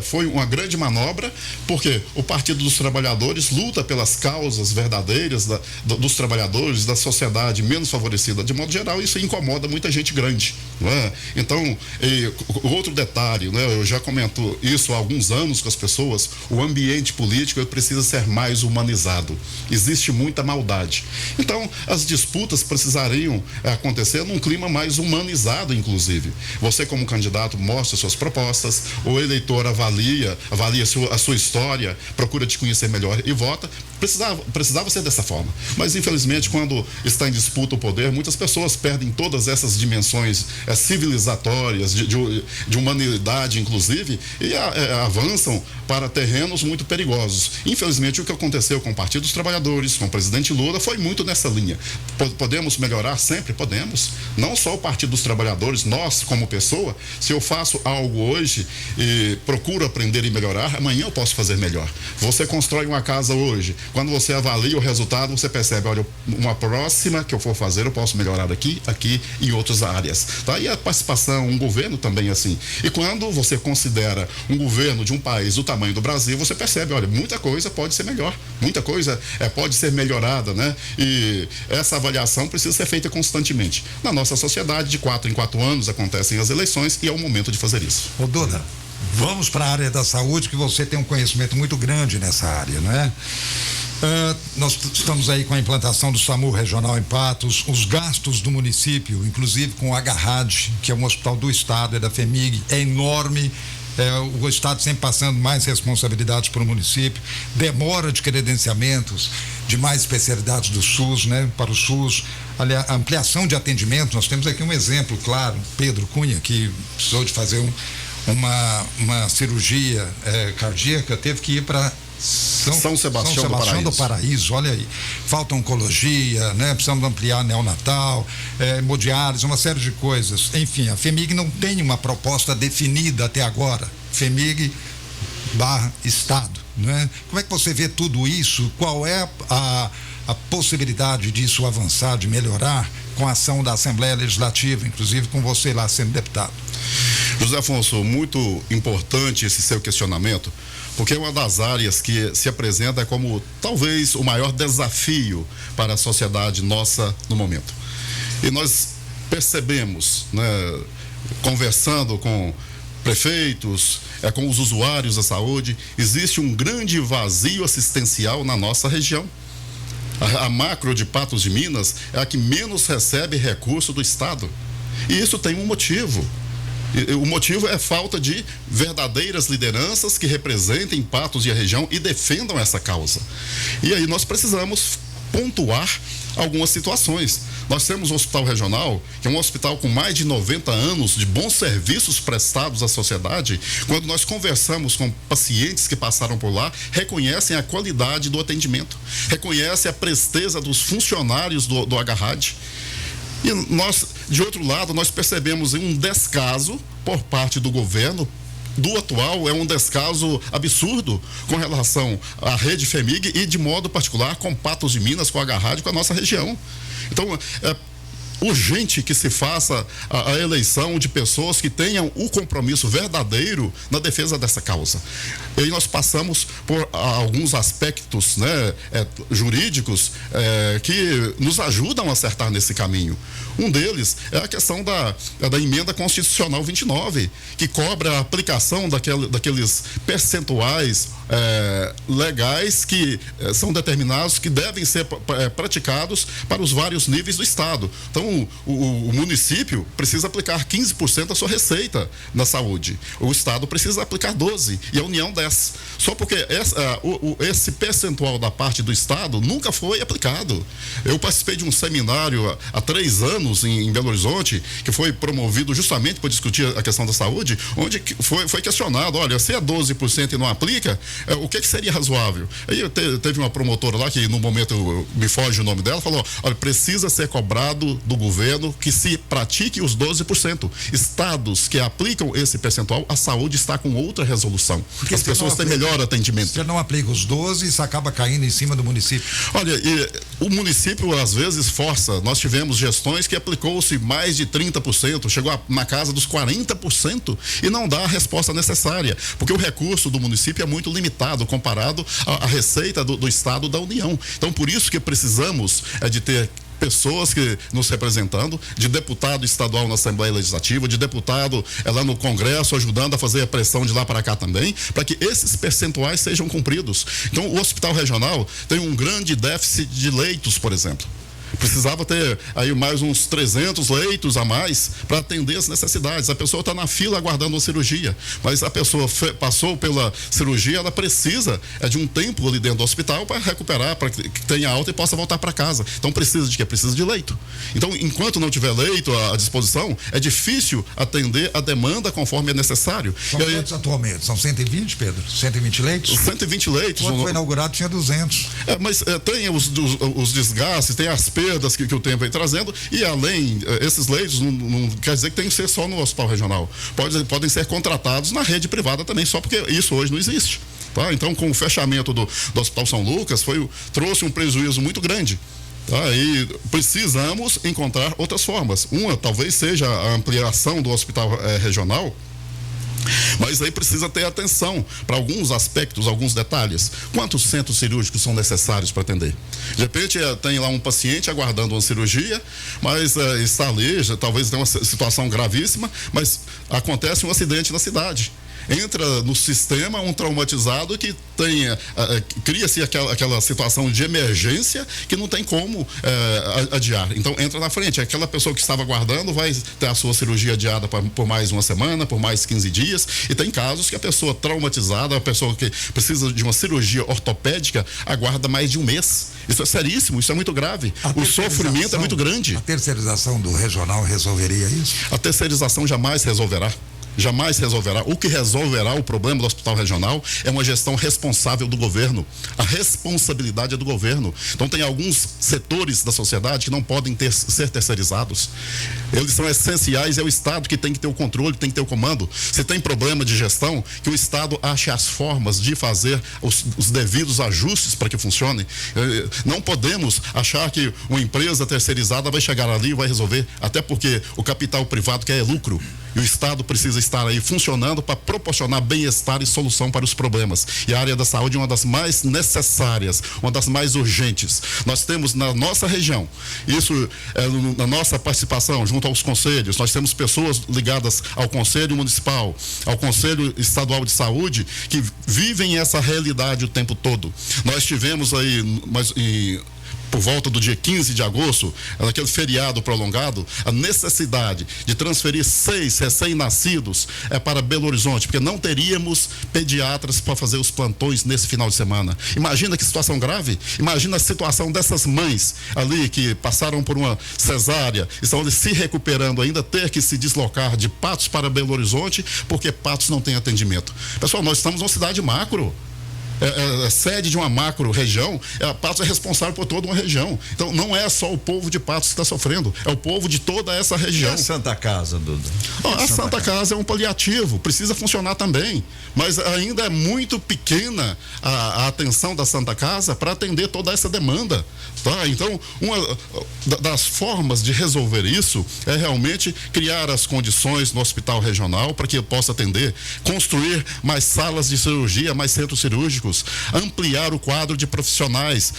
foi uma grande manobra, porque o Partido dos Trabalhadores luta pelas causas verdadeiras dos trabalhadores, da sociedade menos favorecida, de modo geral, isso incomoda muita gente grande, Então, outro detalhe, eu já comento isso há alguns anos com as pessoas, o ambiente político precisa ser mais humanizado. Existe muita maldade. Então, as disputas precisariam acontecer num clima mais humanizado, inclusive. Você, como candidato, mostra suas propostas, o eleitor avalia a sua história, procura te conhecer melhor e vota. Precisava ser dessa forma. Mas, infelizmente, quando está em disputa o poder, muitas pessoas perdem todas essas dimensões civilizatórias, de humanidade, inclusive, e avançam para terrenos muito perigosos. Infelizmente, o que aconteceu com o Partido dos Trabalhadores, com o presidente Lula, foi muito nessa linha. Podemos melhorar? Sempre podemos. Não só o Partido dos Trabalhadores, nós, como pessoa, se eu faço algo hoje e procuro aprender e melhorar, amanhã eu posso fazer melhor. Você constrói uma casa hoje, quando você avalia o resultado, você percebe, olha, uma próxima que eu for fazer, eu posso melhorar aqui e em outras áreas. Tá? E a participação, um governo também assim. E quando você considera um governo de um país do tamanho do Brasil, você percebe, olha, muita coisa pode ser melhor, muita coisa pode ser melhorada, E essa avaliação precisa ser feita constantemente. Na nossa sociedade, de 4 em 4 anos acontecem as eleições e é o momento de fazer isso. Ô, Duda, vamos para a área da saúde, que você tem um conhecimento muito grande nessa área, não é? Nós estamos aí com a implantação do SAMU regional em Patos, os gastos do município, inclusive com o HRAD, que é um hospital do estado, da FEMIG, é enorme. O estado sempre passando mais responsabilidades para o município, demora de credenciamentos de mais especialidades do SUS, para o SUS, aliás, ampliação de atendimento. Nós temos aqui um exemplo claro, Pedro Cunha, que precisou de fazer uma cirurgia cardíaca, teve que ir para São Sebastião do Paraíso, olha aí. Falta oncologia, precisamos ampliar neonatal, hemodiálise, uma série de coisas. Enfim, a FEMIG não tem uma proposta definida até agora. FEMIG /Estado, Como é que você vê tudo isso? Qual é a possibilidade disso avançar, de melhorar? com a ação da Assembleia Legislativa, inclusive com você lá sendo deputado. José Afonso, muito importante esse seu questionamento, porque é uma das áreas que se apresenta como talvez o maior desafio para a sociedade nossa no momento. E nós percebemos, né, conversando com prefeitos, com os usuários da saúde, existe um grande vazio assistencial na nossa região. A macro de Patos de Minas é a que menos recebe recurso do Estado. E isso tem um motivo. O motivo é falta de verdadeiras lideranças que representem Patos e a região e defendam essa causa. E aí nós precisamos pontuar algumas situações. Nós temos um hospital regional, que é um hospital com mais de 90 anos de bons serviços prestados à sociedade. Quando nós conversamos com pacientes que passaram por lá, reconhecem a qualidade do atendimento, reconhecem a presteza dos funcionários do Agarrad. E nós, de outro lado, nós percebemos um descaso por parte do governo do atual, é um descaso absurdo com relação à rede FEMIG e, de modo particular, com Patos de Minas, com a Agarrad, com a nossa região. Então, é urgente que se faça a eleição de pessoas que tenham o compromisso verdadeiro na defesa dessa causa. E aí nós passamos por alguns aspectos, né, jurídicos que nos ajudam a acertar nesse caminho. Um deles é a questão da emenda constitucional 29, que cobra a aplicação daqueles percentuais legais que são determinados, que devem ser praticados para os vários níveis do Estado. Então, o município precisa aplicar 15% da sua receita na saúde. O Estado precisa aplicar 12% e a União 10%. Só porque esse percentual da parte do Estado nunca foi aplicado. Eu participei de um seminário há 3 anos em Belo Horizonte, que foi promovido justamente para discutir a questão da saúde, onde foi questionado, olha, se é 12% e não aplica, o que seria razoável? Aí teve uma promotora lá, que no momento me foge o nome dela, falou, olha, precisa ser cobrado do governo que se pratique os 12%. Estados que aplicam esse percentual, a saúde está com outra resolução. Porque as pessoas têm melhor atendimento. Você não aplica os 12%, isso acaba caindo em cima do município. Olha, o município às vezes força. Nós tivemos gestões que aplicou-se mais de 30%, chegou na casa dos 40% e não dá a resposta necessária, porque o recurso do município é muito limitado comparado à receita do Estado da União. Então, por isso que precisamos de ter pessoas que nos representando, de deputado estadual na Assembleia Legislativa, de deputado lá no Congresso, ajudando a fazer a pressão de lá para cá também, para que esses percentuais sejam cumpridos. Então, o Hospital Regional tem um grande déficit de leitos, por exemplo. Precisava ter aí mais uns 300 leitos a mais para atender as necessidades. A pessoa está na fila aguardando uma cirurgia, mas a pessoa passou pela cirurgia, ela precisa de um tempo ali dentro do hospital para recuperar, para que tenha alta e possa voltar para casa. Então precisa de quê? Precisa de leito. Então, enquanto não tiver leito à disposição, é difícil atender a demanda conforme é necessário. São quantos atualmente? São 120, Pedro? 120 leitos? 120 leitos. Quando foi inaugurado tinha 200. Mas tem os desgastes, tem as perdas que o tempo vem trazendo, e além, esses leitos não quer dizer que tem que ser só no hospital regional. Podem ser contratados na rede privada também, só porque isso hoje não existe. Tá? Então, com o fechamento do Hospital São Lucas, trouxe um prejuízo muito grande. Tá? E precisamos encontrar outras formas. Uma, talvez seja a ampliação do hospital regional, mas aí precisa ter atenção para alguns aspectos, alguns detalhes. Quantos centros cirúrgicos são necessários para atender? De repente tem lá um paciente aguardando uma cirurgia, mas está ali, talvez tenha uma situação gravíssima, mas acontece um acidente na cidade. Entra no sistema um traumatizado que cria-se aquela situação de emergência que não tem como adiar. Então entra na frente, aquela pessoa que estava aguardando vai ter a sua cirurgia adiada por mais uma semana, por mais 15 dias, e tem casos que a pessoa traumatizada, a pessoa que precisa de uma cirurgia ortopédica, aguarda mais de um mês. Isso é seríssimo, isso é muito grave. O sofrimento é muito grande. A terceirização do regional resolveria isso? A terceirização jamais resolverá. jamais resolverá. O que resolverá o problema do hospital regional é uma gestão responsável do governo. A responsabilidade é do governo. Então tem alguns setores da sociedade que não podem ser terceirizados. Eles são essenciais, é o Estado que tem que ter o controle, tem que ter o comando. Se tem problema de gestão, que o Estado ache as formas de fazer os devidos ajustes para que funcione. Não podemos achar que uma empresa terceirizada vai chegar ali e vai resolver, até porque o capital privado quer lucro. E o Estado precisa estar aí funcionando para proporcionar bem-estar e solução para os problemas. E a área da saúde é uma das mais necessárias, uma das mais urgentes. Nós temos na nossa região, isso na nossa participação junto aos conselhos, nós temos pessoas ligadas ao Conselho Municipal, ao Conselho Estadual de Saúde, que vivem essa realidade o tempo todo. Nós tivemos aí, por volta do dia 15 de agosto, naquele feriado prolongado, a necessidade de transferir 6 recém-nascidos para Belo Horizonte, porque não teríamos pediatras para fazer os plantões nesse final de semana. Imagina que situação grave. Imagina a situação dessas mães ali que passaram por uma cesárea, estão ali se recuperando ainda, ter que se deslocar de Patos para Belo Horizonte, porque Patos não tem atendimento. Pessoal, nós estamos numa cidade macro. Sede de uma macro região, Patos é responsável por toda uma região. Então não é só o povo de Patos que está sofrendo, é o povo de toda essa região. E a Santa Casa, Duda? A Santa Casa é um paliativo, precisa funcionar também, mas ainda é muito pequena a atenção da Santa Casa para atender toda essa demanda, tá? Então uma das formas de resolver isso é realmente criar as condições no hospital regional para que possa atender, construir mais salas de cirurgia, mais centros cirúrgicos, ampliar o quadro de profissionais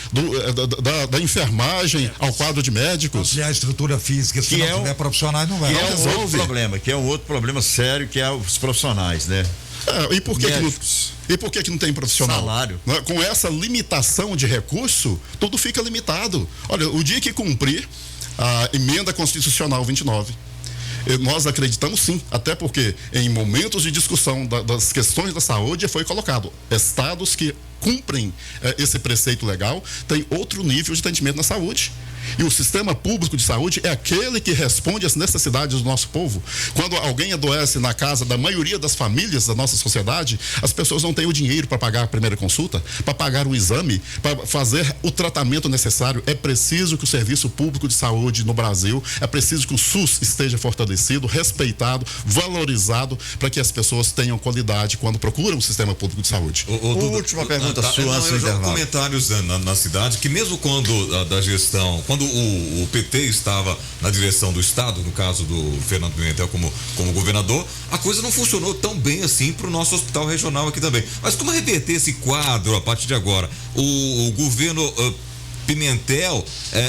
da enfermagem ao quadro de médicos. Ampliar a estrutura física, se não tiver profissionais não vai. Que é um outro problema, que é um outro problema sério, que é os profissionais, né? E por que não tem profissional? Salário. Com essa limitação de recurso, tudo fica limitado. Olha, o dia que cumprir a emenda constitucional 29, nós acreditamos sim, até porque em momentos de discussão das questões da saúde foi colocado, estados que cumprem esse preceito legal têm outro nível de atendimento na saúde. E o sistema público de saúde é aquele que responde às necessidades do nosso povo. Quando alguém adoece na casa da maioria das famílias da nossa sociedade, as pessoas não têm o dinheiro para pagar a primeira consulta, para pagar o exame, para fazer o tratamento necessário. É preciso que o serviço público de saúde no Brasil, é preciso que o SUS esteja fortalecido, respeitado, valorizado, para que as pessoas tenham qualidade quando procuram o sistema público de saúde. Última pergunta sua antes do intervalo. Comentários na cidade, que mesmo quando da gestão, quando o PT estava na direção do Estado, no caso do Fernando Pimentel como governador, a coisa não funcionou tão bem assim para o nosso hospital regional aqui também. Mas como reverter esse quadro a partir de agora? O governo Pimentel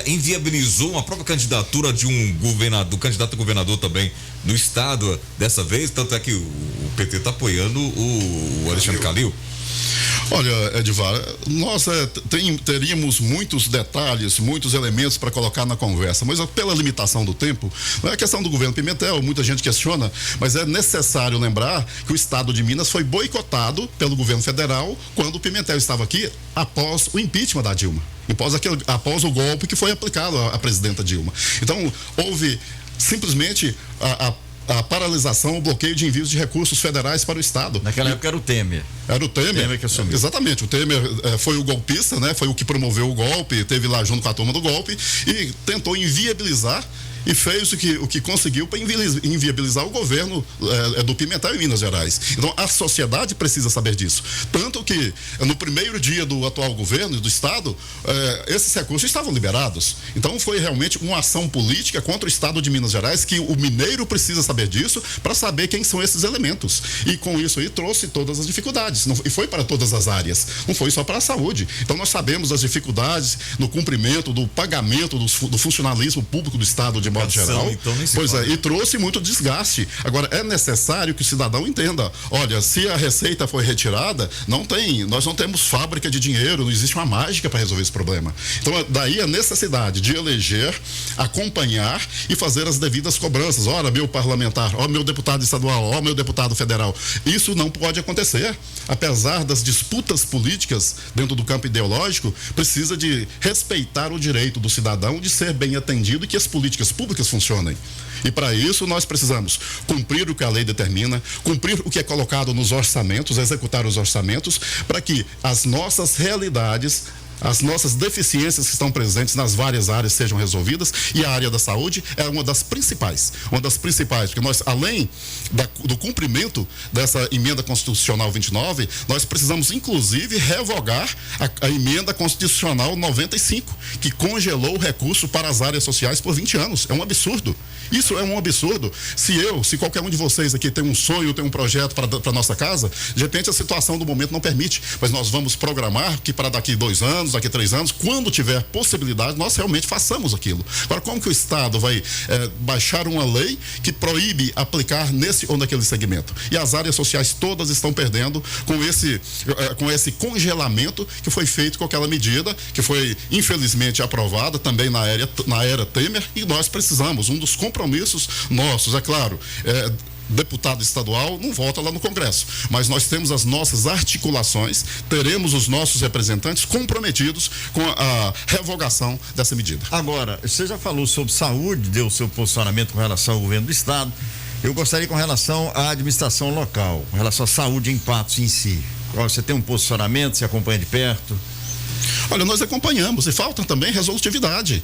inviabilizou uma própria candidatura de um governador, candidato a governador também no Estado dessa vez, tanto é que o PT está apoiando o Alexandre Calil. Olha, Edivar, nós teríamos muitos detalhes, muitos elementos para colocar na conversa, mas pela limitação do tempo, não é a questão do governo Pimentel, muita gente questiona, mas é necessário lembrar que o Estado de Minas foi boicotado pelo governo federal quando o Pimentel estava aqui após o impeachment da Dilma, após o golpe que foi aplicado à presidenta Dilma. Então, houve simplesmente a paralisação, o bloqueio de envios de recursos federais para o Estado. Naquela época era o Temer. Era o Temer que assumiu. Exatamente, o Temer foi o golpista, né? Foi o que promoveu o golpe, esteve lá junto com a turma do golpe e tentou inviabilizar e fez o que conseguiu para inviabilizar o governo do Pimentel em Minas Gerais. Então a sociedade precisa saber disso. Tanto que no primeiro dia do atual governo do Estado, esses recursos estavam liberados. Então foi realmente uma ação política contra o Estado de Minas Gerais, que o mineiro precisa saber disso para saber quem são esses elementos. E com isso aí trouxe todas as dificuldades. E foi para todas as áreas, não foi só para a saúde. Então nós sabemos das dificuldades no cumprimento do pagamento do funcionalismo público do Estado de modo geral. Então, e trouxe muito desgaste. Agora, é necessário que o cidadão entenda, olha, se a receita foi retirada, nós não temos fábrica de dinheiro, não existe uma mágica para resolver esse problema. Então, daí a necessidade de eleger, acompanhar e fazer as devidas cobranças. Ora, meu parlamentar, meu deputado estadual, meu deputado federal. Isso não pode acontecer. Apesar das disputas políticas dentro do campo ideológico, precisa de respeitar o direito do cidadão de ser bem atendido e que as políticas públicas públicas funcionem. E para isso nós precisamos cumprir o que a lei determina, cumprir o que é colocado nos orçamentos, executar os orçamentos, para que as nossas realidades, as nossas deficiências que estão presentes nas várias áreas sejam resolvidas, e a área da saúde é uma das principais, porque nós, além do cumprimento dessa emenda constitucional 29, nós precisamos inclusive revogar a emenda constitucional 95, que congelou o recurso para as áreas sociais por 20 anos. É um absurdo. Isso é um absurdo. Se qualquer um de vocês aqui tem um sonho, tem um projeto para nossa casa, de repente a situação do momento não permite, mas nós vamos programar que para daqui 2 anos, daqui 3 anos, quando tiver possibilidade, nós realmente façamos aquilo. Agora, como que o Estado vai baixar uma lei que proíbe aplicar nesse ou naquele segmento? E as áreas sociais todas estão perdendo com esse congelamento que foi feito com aquela medida, que foi infelizmente aprovada também na era Temer, e nós precisamos, um dos compromissos nossos, é claro, deputado estadual não vota lá no Congresso, mas nós temos as nossas articulações, teremos os nossos representantes comprometidos com a revogação dessa medida. Agora, você já falou sobre saúde, deu o seu posicionamento com relação ao governo do estado. Eu gostaria com relação à administração local, com relação à saúde em Patos em si. Você tem um posicionamento, você acompanha de perto? Olha, nós acompanhamos e falta também resolutividade.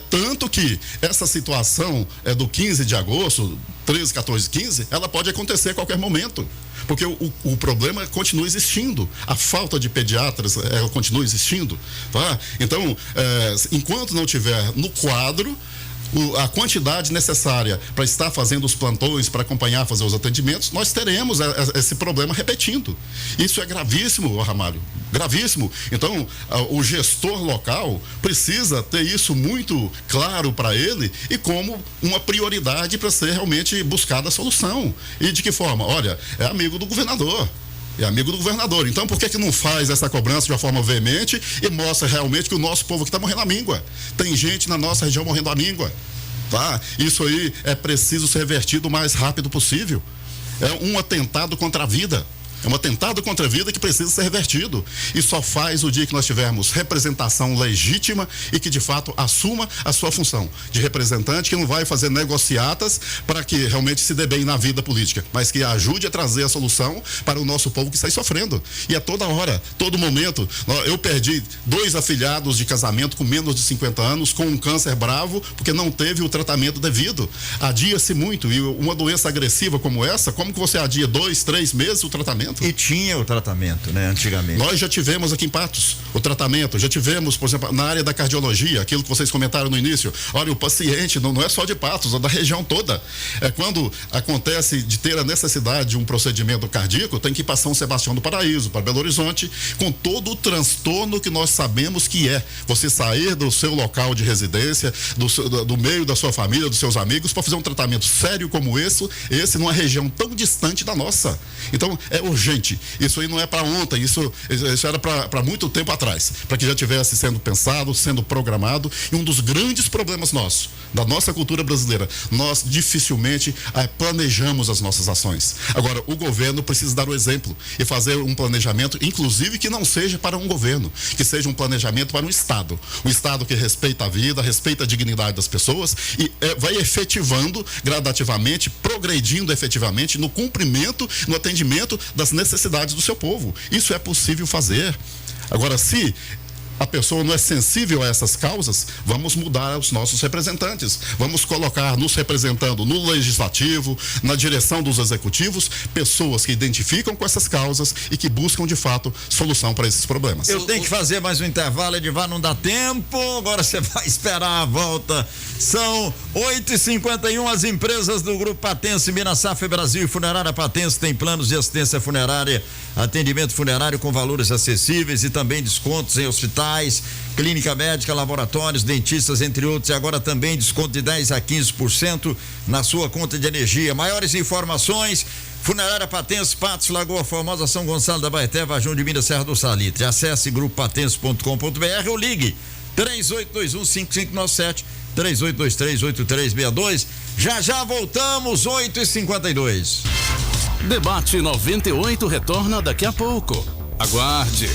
Tanto que essa situação do 15 de agosto, 13, 14, 15, ela pode acontecer a qualquer momento. Porque o problema continua existindo. A falta de pediatras ela continua existindo. Tá? Então, enquanto não tiver no quadro a quantidade necessária para estar fazendo os plantões, para acompanhar, fazer os atendimentos, nós teremos esse problema repetindo. Isso é gravíssimo, Ramalho, gravíssimo. Então, o gestor local precisa ter isso muito claro para ele e como uma prioridade para ser realmente buscada a solução. E de que forma? Olha, é amigo do governador. Então, por que não faz essa cobrança de uma forma veemente e mostra realmente que o nosso povo aqui está morrendo à míngua? Tem gente na nossa região morrendo à míngua, tá? Isso aí é preciso ser revertido o mais rápido possível. É um atentado contra a vida. É um atentado contra a vida que precisa ser revertido. E só faz o dia que nós tivermos representação legítima e que de fato assuma a sua função de representante, que não vai fazer negociatas para que realmente se dê bem na vida política, mas que ajude a trazer a solução para o nosso povo que está aí sofrendo. E a toda hora, todo momento, eu perdi 2 afilhados de casamento com menos de 50 anos com um câncer bravo porque não teve o tratamento devido. Adia-se muito. E uma doença agressiva como essa, como que você adia 2, 3 meses o tratamento? E tinha o tratamento, né, antigamente. Nós já tivemos aqui em Patos o tratamento, já tivemos, por exemplo, na área da cardiologia, aquilo que vocês comentaram no início. Olha, o paciente não é só de Patos, é da região toda. Quando acontece de ter a necessidade de um procedimento cardíaco, tem que ir para São Sebastião do Paraíso, para Belo Horizonte, com todo o transtorno que nós sabemos que é você sair do seu local de residência, do meio da sua família, dos seus amigos, para fazer um tratamento sério como esse numa região tão distante da nossa. Então, é urgente. Isso aí não é para ontem, isso era para muito tempo atrás, para que já tivesse sendo pensado, sendo programado. E um dos grandes problemas nossos, da nossa cultura brasileira, nós dificilmente planejamos as nossas ações. Agora, o governo precisa dar o exemplo e fazer um planejamento, inclusive que não seja para um governo, que seja um planejamento para um Estado que respeita a vida, respeita a dignidade das pessoas e vai efetivando gradativamente, progredindo efetivamente no cumprimento, no atendimento das necessidades do seu povo. Isso é possível fazer. Agora, se a pessoa não é sensível a essas causas, vamos mudar os nossos representantes. Vamos colocar nos representando no legislativo, na direção dos executivos, pessoas que identificam com essas causas e que buscam, de fato, solução para esses problemas. Eu tenho que fazer mais um intervalo, Edivar, não dá tempo. Agora você vai esperar a volta. São 8h51, as empresas do Grupo Patense, Minasaf Brasil e Funerária Patense têm planos de assistência funerária, atendimento funerário com valores acessíveis e também descontos em hospitais, clínica médica, laboratórios, dentistas, entre outros, e agora também desconto de 10 a 15% na sua conta de energia. Maiores informações: Funerária Patense, Patos, Lagoa Formosa, São Gonçalo da Baeté, Varjão de Minas, Serra do Salitre. Acesse grupopatense.com.br ou ligue 3821-5597, 3823-8362. Já voltamos, 8h52. Debate 98 retorna daqui a pouco. Aguarde.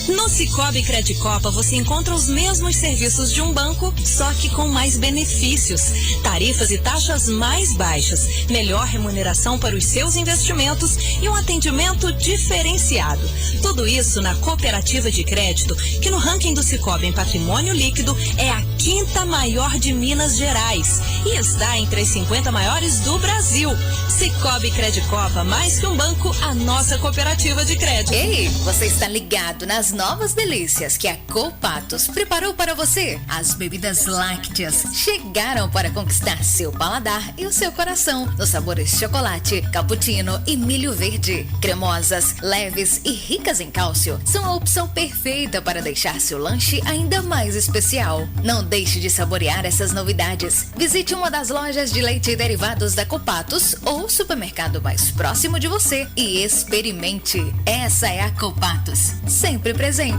No Cicobi Credicopa você encontra os mesmos serviços de um banco, só que com mais benefícios. Tarifas e taxas mais baixas, melhor remuneração para os seus investimentos e um atendimento diferenciado. Tudo isso na cooperativa de crédito, que no ranking do Cicobi em patrimônio líquido é a 5ª maior de Minas Gerais e está entre as 50 maiores do Brasil. Cicobi Credicopa, mais que um banco, a nossa cooperativa de crédito. Ei, você está ligado nas novas delícias que a Copatos preparou para você? As bebidas lácteas chegaram para conquistar seu paladar e o seu coração, nos sabores chocolate, cappuccino e milho verde. Cremosas, leves e ricas em cálcio, são a opção perfeita para deixar seu lanche ainda mais especial. Não deixe de saborear essas novidades. Visite uma das lojas de leite e derivados da Copatos ou supermercado mais próximo de você e experimente. Essa é a Copatos, sempre presente.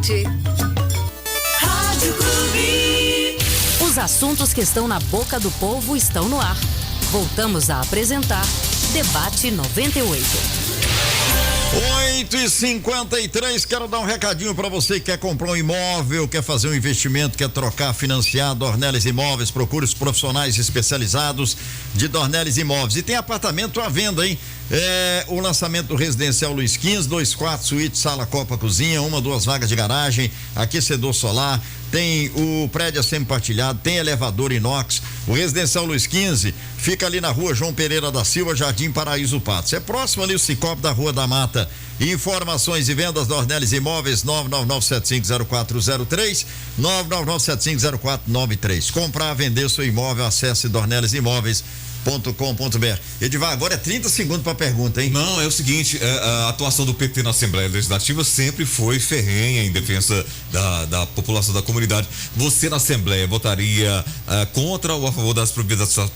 Rádio Clube. Os assuntos que estão na boca do povo estão no ar. Voltamos a apresentar Debate 98. 8h53, quero dar um recadinho para você que quer comprar um imóvel, quer fazer um investimento, quer trocar, financiar. Dornelles Imóveis, procure os profissionais especializados de Dornelles Imóveis. E tem apartamento à venda, hein? O lançamento do Residencial Luiz XV, 2 quartos, suíte, sala, copa, cozinha, 1, 2 vagas de garagem, aquecedor solar, tem o prédio a semi-partilhado, tem elevador inox. O Residencial Luiz XV fica ali na rua João Pereira da Silva, Jardim Paraíso Patos. É próximo ali o Cicobi da Rua da Mata. Informações e vendas Dornelles Imóveis, 999750403, 999750493. Comprar, vender seu imóvel, acesse dornellesimóveis.com.br. Edivar, agora é 30 segundos para pergunta, hein? Não, é o seguinte, a atuação do PT na Assembleia Legislativa sempre foi ferrenha em defesa da população da comunidade. Você na Assembleia votaria contra ou a favor das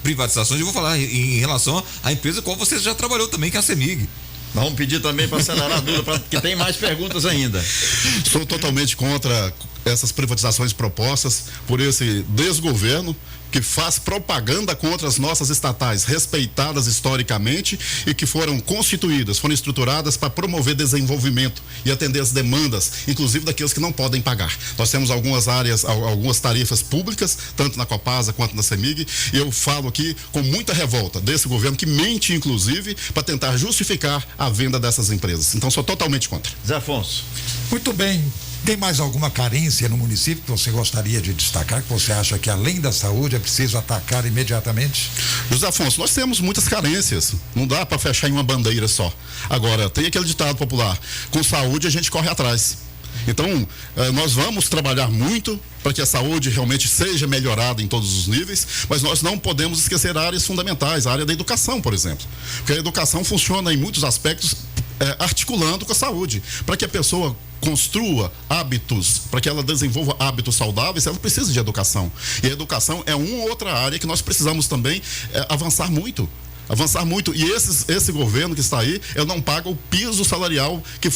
privatizações? Eu vou falar em relação à empresa qual você já trabalhou também, que é a CEMIG. Vamos pedir também para acelerar a dúvida, porque tem mais perguntas ainda. Sou totalmente contra essas privatizações propostas por esse desgoverno que faz propaganda contra as nossas estatais, respeitadas historicamente e que foram constituídas, foram estruturadas para promover desenvolvimento e atender as demandas, inclusive daqueles que não podem pagar. Nós temos algumas áreas, algumas tarifas públicas, tanto na Copasa quanto na CEMIG, e eu falo aqui com muita revolta desse governo que mente, inclusive, para tentar justificar a venda dessas empresas. Então, sou totalmente contra. Zé Afonso. Muito bem. Tem mais alguma carência no município que você gostaria de destacar, que você acha que além da saúde é preciso atacar imediatamente? José Afonso, nós temos muitas carências, não dá para fechar em uma bandeira só. Agora, tem aquele ditado popular, com saúde a gente corre atrás. Então, nós vamos trabalhar muito para que a saúde realmente seja melhorada em todos os níveis, mas nós não podemos esquecer áreas fundamentais, a área da educação, por exemplo. Porque a educação funciona em muitos aspectos articulando com a saúde, para que a pessoa construa hábitos, para que ela desenvolva hábitos saudáveis, ela precisa de educação. E a educação é uma outra área que nós precisamos também avançar muito. E esse governo que está aí, ele não paga o piso salarial que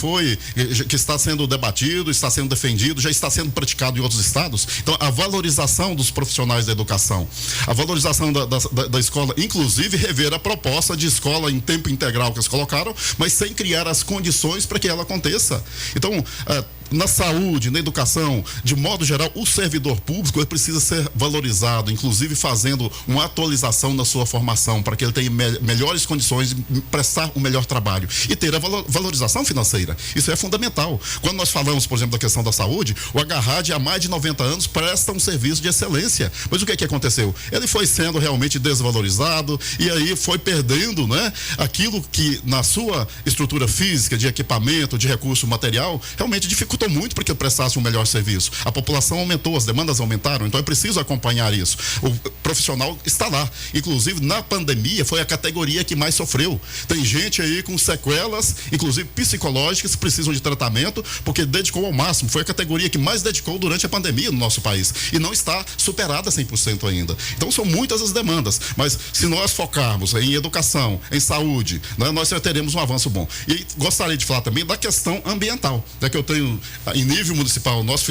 está sendo debatido, está sendo defendido, já está sendo praticado em outros estados. Então, a valorização dos profissionais da educação, a valorização da escola, inclusive rever a proposta de escola em tempo integral que eles colocaram, mas sem criar as condições para que ela aconteça. Então, na saúde, na educação, de modo geral, o servidor público ele precisa ser valorizado, inclusive fazendo uma atualização na sua formação, para que ele tenha melhores condições de prestar um melhor trabalho e ter a valorização financeira. Isso é fundamental. Quando nós falamos, por exemplo, da questão da saúde, o Agarrad há mais de 90 anos presta um serviço de excelência. Mas o que aconteceu? Ele foi sendo realmente desvalorizado e aí foi perdendo, né, aquilo que na sua estrutura física, de equipamento, de recurso material, realmente dificultou muito para que ele prestasse um melhor serviço. A população aumentou, as demandas aumentaram, então é preciso acompanhar isso. O profissional está lá. Inclusive, na pandemia, foi a categoria que mais sofreu. Tem gente aí com sequelas, inclusive psicológicas, que precisam de tratamento, porque dedicou ao máximo. Foi a categoria que mais dedicou durante a pandemia no nosso país. E não está superada 100% ainda. Então, são muitas as demandas. Mas, se nós focarmos em educação, em saúde, né, nós teremos um avanço bom. E gostaria de falar também da questão ambiental, já que eu tenho, em nível municipal, nós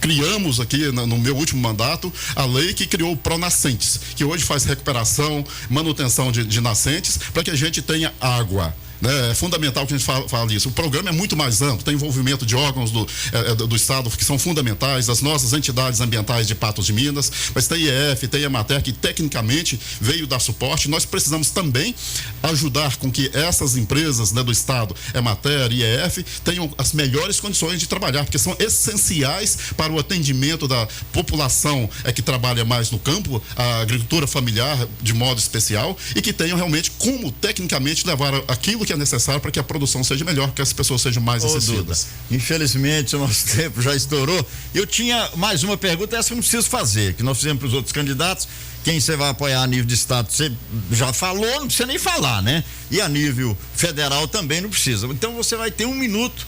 criamos aqui no meu último mandato a lei que criou o Pronascentes, que hoje faz recuperação, manutenção de nascentes, para que a gente tenha água né? É fundamental que a gente fale isso. O programa é muito mais amplo, tem envolvimento de órgãos do Estado que são fundamentais, as nossas entidades ambientais de Patos de Minas, mas tem IEF, tem a Emater, que tecnicamente veio dar suporte. Nós precisamos também ajudar com que essas empresas, né, do Estado, Emater e IEF, tenham as melhores condições de trabalhar, porque são essenciais para o atendimento da população que trabalha mais no campo, a agricultura familiar de modo especial, e que tenham realmente como tecnicamente levar aquilo que é necessário para que a produção seja melhor, que as pessoas sejam mais acessíveis. Infelizmente o nosso tempo já estourou. Eu tinha mais uma pergunta, essa eu não preciso fazer, que nós fizemos para os outros candidatos. Quem você vai apoiar a nível de estado, você já falou, não precisa nem falar, né? E a nível federal também não precisa. Então você vai ter 1 minuto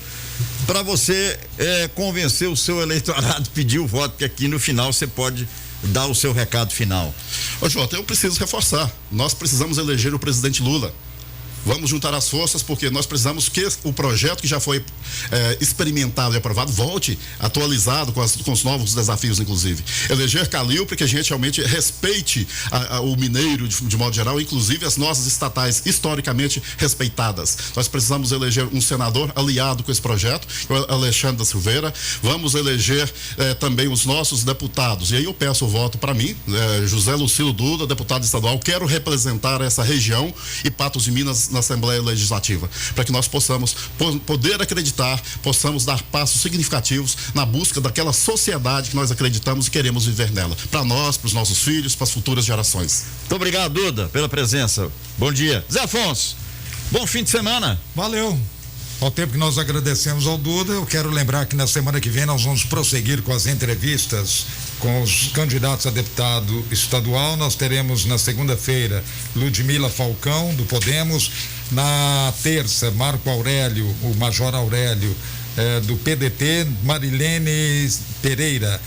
para você convencer o seu eleitorado, pedir o voto, que aqui no final você pode dar o seu recado final. Ô Jota, eu preciso reforçar, nós precisamos eleger o presidente Lula. Vamos juntar as forças, porque nós precisamos que o projeto que já foi experimentado e aprovado volte atualizado com os novos desafios, inclusive. Eleger Calil para que a gente realmente respeite o mineiro de modo geral, inclusive as nossas estatais historicamente respeitadas. Nós precisamos eleger um senador aliado com esse projeto, que é o Alexandre da Silveira. Vamos eleger também os nossos deputados. E aí eu peço o voto para mim, José Lucílio Duda, deputado estadual. Quero representar essa região e Patos de Minas na Assembleia Legislativa, para que nós possamos poder acreditar, possamos dar passos significativos na busca daquela sociedade que nós acreditamos e queremos viver nela, para nós, para os nossos filhos, para as futuras gerações. Muito obrigado, Duda, pela presença. Bom dia. Zé Afonso, bom fim de semana. Valeu. Ao tempo que nós agradecemos ao Duda, eu quero lembrar que na semana que vem nós vamos prosseguir com as entrevistas com os candidatos a deputado estadual. Nós teremos na segunda-feira Ludmila Falcão, do Podemos. Na terça, Marco Aurélio, o Major Aurélio, do PDT, Marilene Pereira.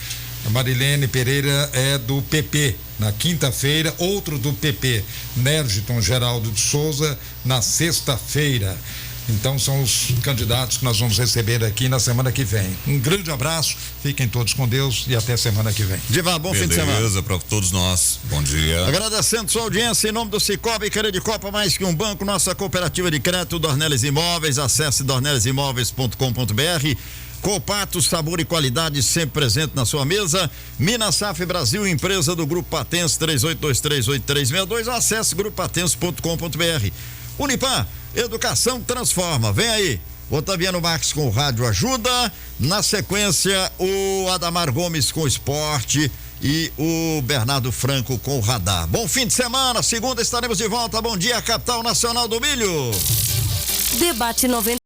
A Marilene Pereira é do PP. Na quinta-feira, outro do PP, Nérgiton Geraldo de Souza, na sexta-feira. Então são os candidatos que nós vamos receber aqui na semana que vem. Um grande abraço, fiquem todos com Deus e até semana que vem. Diva, bom fim de semana. Beleza, para todos nós. Bom dia. Agradecendo sua audiência em nome do Cicobi, Credicopa, mais que um banco, nossa cooperativa de crédito, Dornelles Imóveis, acesse dornellesimóveis.com.br. Copatos, sabor e qualidade sempre presente na sua mesa. Minasaf Brasil, empresa do Grupo Patens, 38238362, acesse grupopatense.com.br. Unipam, educação transforma. Vem aí, Otaviano Marques com o Rádio Ajuda. Na sequência, o Adamar Gomes com o Esporte e o Bernardo Franco com o Radar. Bom fim de semana, segunda estaremos de volta. Bom dia, capital nacional do milho. Debate 90.